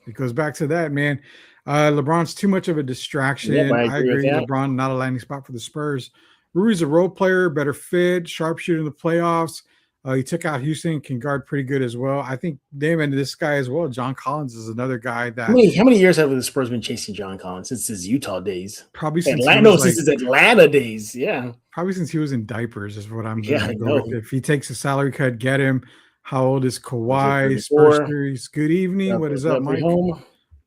it goes back to that, man. LeBron's too much of a distraction. Yeah, I agree. LeBron not a landing spot for the Spurs. Rui's a role player, better fit, sharpshooter in the playoffs. He took out Houston, can guard pretty good as well. I think this guy as well. John Collins is another guy that. How many years have the Spurs been chasing John Collins since his Utah days? Probably since his Atlanta days. Yeah, probably since he was in diapers is what I'm going to go with. If he takes a salary cut, get him. How old is Kawhi? Spurs series. Good evening. What is up, Mike?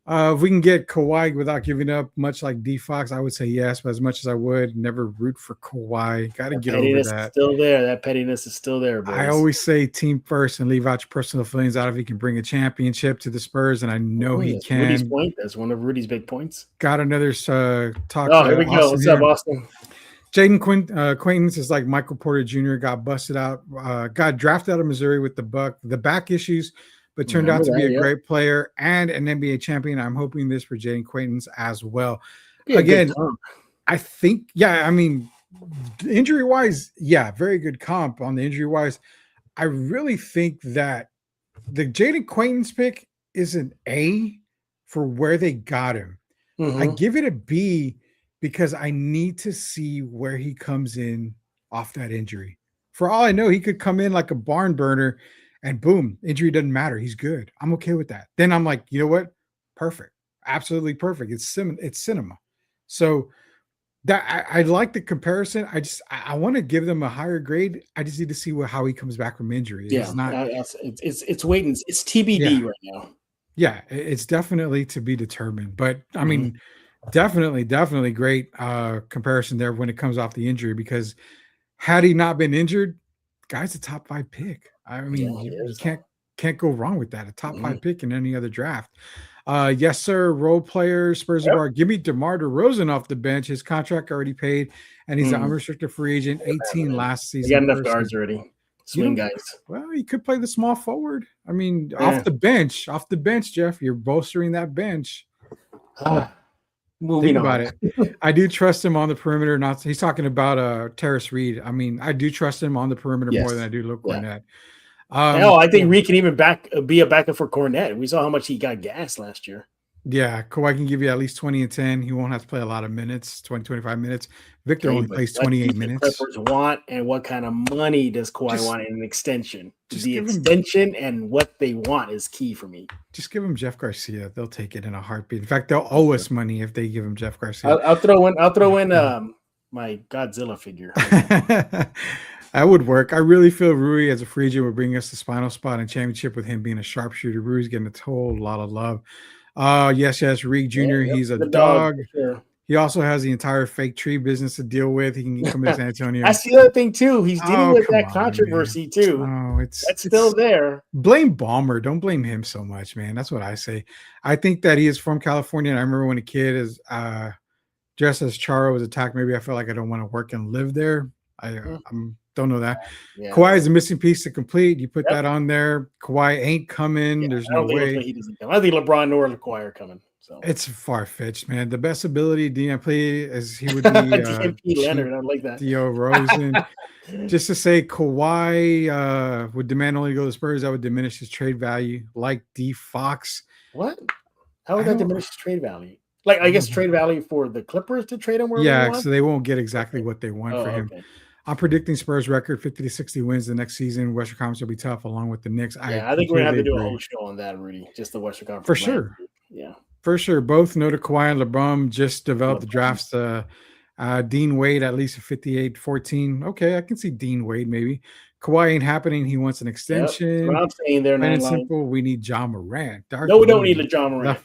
If we can get Kawhi without giving up much like D Fox, I would say yes, but as much as I would, never root for Kawhi. Got to get over that. Still there. That pettiness is still there. Boys. I always say team first and leave out your personal feelings out if he can bring a championship to the Spurs, and I know he can. Rudy's point. That's one of Rudy's big points. Got another talk. Oh, here we go. What's up, Austin? Jaden acquaintance is like Michael Porter Jr. got busted out, got drafted out of Missouri with the back issues, but turned out to be a great player and an NBA champion. I'm hoping this for Jaden Quaintance as well. Again, I think, I mean, injury-wise, very good comp on the injury-wise. I really think that the Jaden Quaintance pick is an A for where they got him. I give it a B because I need to see where he comes in off that injury. For all I know, he could come in like a barn burner and boom, injury doesn't matter. He's good. I'm okay with that. Then I'm like, you know what? Perfect. Absolutely perfect. It's cinema. So that I like the comparison. I want to give them a higher grade. I just need to see how he comes back from injury. It's waiting. It's TBD right now. Yeah, it's definitely to be determined. But I mean, definitely great comparison there when it comes off the injury, because had he not been injured, guy's a top 5 pick. I mean, you can't go wrong with that. A top 5 pick in any other draft. Yes, sir. Role player, Spurs bar. Give me DeMar DeRozan off the bench. His contract already paid, and he's an unrestricted free agent. 18 last season. He got enough guards already. Swing guys. Well, he could play the small forward. I mean, off the bench, Jeff. You're bolstering that bench. Think about it. I do trust him on the perimeter. He's talking about Terrace Reed. I mean, I do trust him on the perimeter more than I do Luke Cornette. I think Reed can even be a backup for Cornette. We saw how much he got gassed last year. Yeah, Kawhi can give you at least 20 and 10. He won't have to play a lot of minutes, 20, 25 minutes. Victor Okay, only but plays what do 28 the minutes. Clippers want, and what kind of money does Kawhi Just want in an extension? just The give him extension and what they want is key for me. just give him Jeff Garcia. They'll take it in a heartbeat. In fact, they'll owe us money if they give him Jeff Garcia. I'll throw in. I'll throw in my Godzilla figure. That would work. I really feel Rui as a free agent would bring us the spinal spot and championship with him being a sharpshooter. Rui's getting a whole lot of love. Yes, Reed Jr. Yep, He's a the dog. for sure. He also has the entire fake tree business to deal with. He can come to San Antonio. That's the other thing too. He's dealing with come that on, controversy too. Oh, it's still there. Blame Ballmer. Don't blame him so much, man. That's what I say. I think that he is from California. And I remember when a kid is dressed as Charo was attacked. Maybe I felt like I don't want to work and live there. I don't know that. Yeah. Kawhi is a missing piece to complete. You put Yep. that on there. Kawhi ain't coming. Yeah, There's I no don't think way. he doesn't come. I think LeBron nor Kawhi are coming. So It's far-fetched, man. The best ability Dion play as he would be DMP Leonard. I like that. Dio Rosen. Just to say Kawhi would demand only to go to the Spurs, that would diminish his trade value, like D Fox. What? How would I that don't- diminish his trade value? Like, I guess Mhm. trade value for the Clippers to trade him where they Yeah, want? so they won't get exactly what they want for him. Okay. I'm predicting Spurs record 50 to 60 wins the next season. Western Conference will be tough along with the Knicks. Yeah, I think we're gonna have to do a completely whole agree. show on that, Rudy. Just the Western Conference. For sure. Yeah. For sure. Both noted Kawhi and LeBron just developed the LeBron. drafts. Dean Wade, at least a 58-14. Okay, I can see Dean Wade maybe. Kawhi ain't happening. He wants an Yep. extension. What I'm saying there, Plain and 9 line. simple, we need John Morant. No, we don't need a John Morant.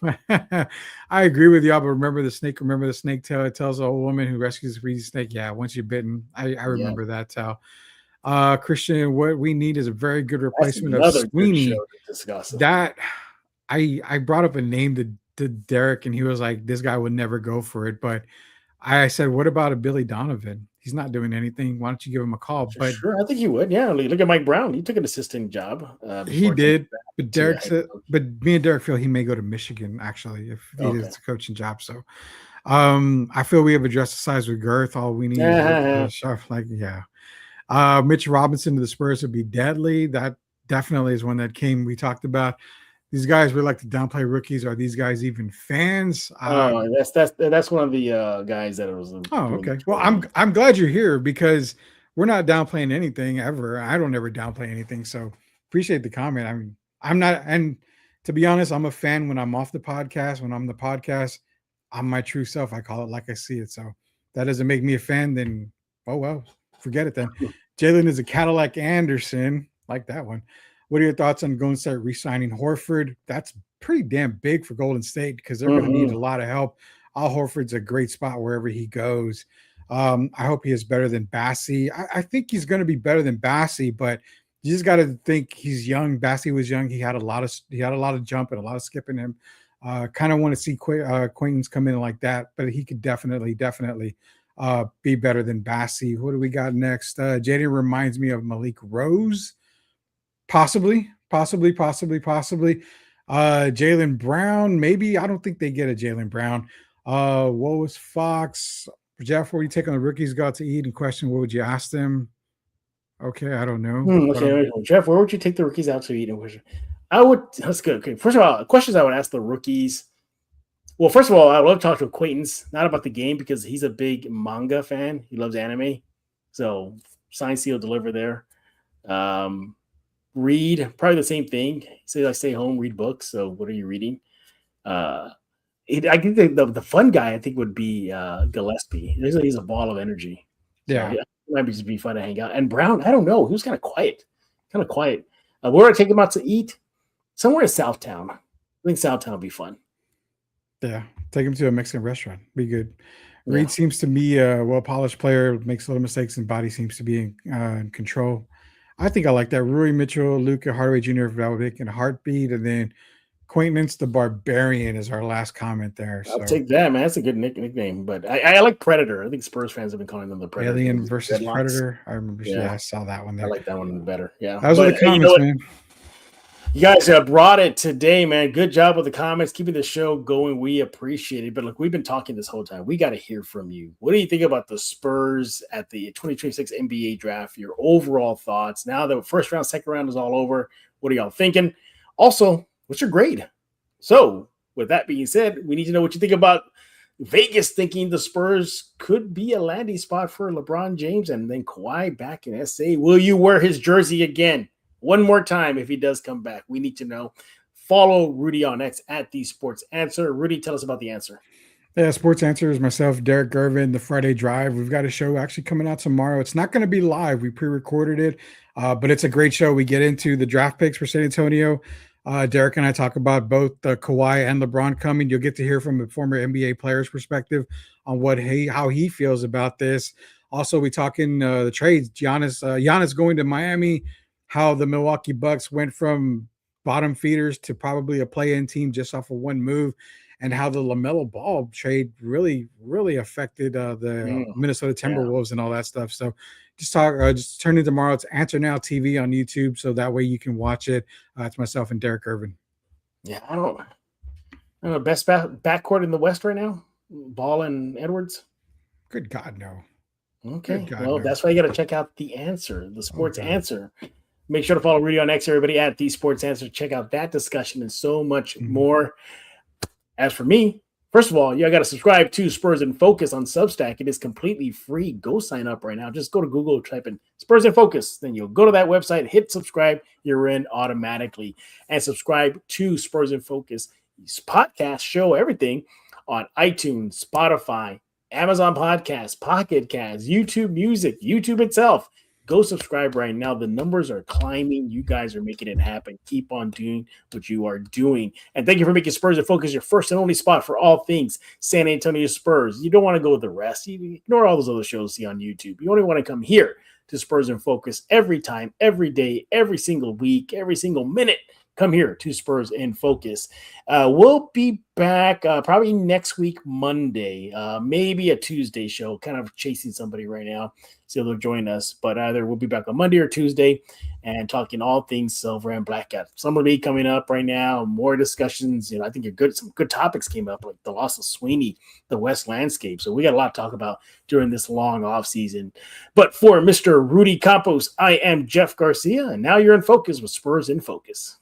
I agree with y'all, but remember the snake tale. It tells a old woman who rescues a greedy snake. Yeah, once you're bitten. I remember that tale. Christian, what we need is a very good replacement of Another good Sweeney. show to discuss. That I brought up a name to Derek, and he was like, "This guy would never go for it." But I said, "What about a Billy Donovan? He's not doing anything. Why don't you give him a call?" But Sure, I think he would. Yeah, look at Mike Brown. He took an assistant job. he before did. back But to Derek head said, coach. but me and Derek feel he may go to Michigan actually if he Okay. does a coaching job. So, I feel we have addressed the size with girth. All we need is a sharp, Mitch Robinson to the Spurs would be deadly. That definitely is one that came. We talked about these guys. We like to downplay rookies. Are these guys even fans? That's one of the guys that was. Oh, okay. Well, I'm glad you're here because we're not downplaying anything ever. I don't ever downplay anything. So appreciate the comment. I mean, I'm not, and to be honest, I'm a fan when I'm off the podcast. When I'm the podcast, I'm my true self. I call it like I see it. So that doesn't make me a fan. Then, oh well, forget it then. Jalen is a Cadillac Anderson, like that one. What are your thoughts on Golden State re-signing Horford? That's pretty damn big for Golden State because they're going to need a lot of help. Al Horford's a great spot wherever he goes. I hope he is better than Bassie. I think he's going to be better than Bassie, but you just got to think he's young. Bassie was young. He had a lot of jump and a lot of skip in him. Kind of want to see Quaintance come in like that, but he could definitely be better than Bassie. What do we got next? Jaden reminds me of Malik Rose. Possibly. Jaylen Brown, maybe. I don't think they get a Jaylen Brown. What was Fox? Jeff, where you take on the rookies go out to eat and question, what would you ask them? Okay, I don't know. Jeff, where would you take the rookies out to eat and question? That's good. Okay. First of all, questions I would ask the rookies. Well, first of all, I would love to talk to Acquaintance, not about the game because he's a big manga fan. He loves anime. So sign, seal, deliver there. Read, probably the same thing. Say I stay home, read books. So what are you reading? I think the fun guy I think would be Gillespie. He's a ball of energy. Yeah. So, it might just be fun to hang out. And Brown, I don't know. He was kind of quiet. Where would I take him out to eat? Somewhere in Southtown. I think Southtown would be fun. Yeah. Take him to a Mexican restaurant. Be good. Reed seems to be a well-polished player, makes little mistakes, and body seems to be in control. I think I like that. Rui Mitchell, Luka Hardaway Jr. if that would make a heartbeat, and then Quaintance the Barbarian is our last comment there. I'll take that, man. That's a good nickname. But I like Predator. I think Spurs fans have been calling them the Predator. Alien versus Predator. I remember. Yeah, I saw that one there. I like that one better. Yeah. Those are the comments, man. You guys brought it today, man. Good job with the comments, keeping the show going. We appreciate it. But look, we've been talking this whole time. We got to hear from you. What do you think about the Spurs at the 2026 NBA Draft? Your overall thoughts. Now that first round, second round is all over, what are y'all thinking? Also, what's your grade? So with that being said, we need to know what you think about Vegas thinking the Spurs could be a landing spot for LeBron James and then Kawhi back in SA. Will you wear his jersey again? One more time if he does come back. We need to know. Follow Rudy on X at the Sports Answer. Rudy, tell us about the answer. Yeah, Sports Answer is myself, Derek Gervin, the Friday Drive. We've got a show actually coming out tomorrow. It's not going to be live. We pre-recorded it, but it's a great show. We get into the draft picks for San Antonio. Derek and I talk about both Kawhi and LeBron coming. You'll get to hear from a former NBA player's perspective on how he feels about this. Also, we talk in the trades. Giannis going to Miami, how the Milwaukee Bucks went from bottom feeders to probably a play-in team just off of one move, and how the LaMelo Ball trade really, really affected the Minnesota Timberwolves and all that stuff. So just turn in tomorrow. It's Answer Now TV on YouTube, so that way you can watch it. It's myself and Derek Irvin. Yeah, I don't know. Best backcourt in the West right now? Ball and Edwards? Good God, no. Okay, well, that's why you got to check out the answer, the Sports Answer. Make sure to follow Rudy on X, everybody, at the Sports Answer. Check out that discussion and so much more. As for me, first of all, you got to subscribe to Spurs in Focus on Substack. It is completely free. Go sign up right now. Just go to Google, type in Spurs in Focus. Then you'll go to that website, hit subscribe. You're in automatically. And subscribe to Spurs in Focus podcast show, everything on iTunes, Spotify, Amazon Podcasts, Pocket Casts, YouTube Music, YouTube itself. Go subscribe right now. The numbers are climbing. You guys are making it happen. Keep on doing what you are doing. And thank you for making Spurs in Focus your first and only spot for all things San Antonio Spurs. You don't want to go with the rest. You ignore all those other shows you see on YouTube. You only want to come here to Spurs in Focus every time, every day, every single week, every single minute. Come here to Spurs in Focus. We'll be back probably next week, Monday, maybe a Tuesday show, kind of chasing somebody right now. So they'll join us, but either we'll be back on Monday or Tuesday and talking all things silver and blackout. Summer League coming up right now, more discussions. I think some good topics came up, like the loss of Sweeney, the West landscape. So we got a lot to talk about during this long off season. But for Mr. Rudy Campos, I am Jeff Garcia, and now you're in focus with Spurs in Focus.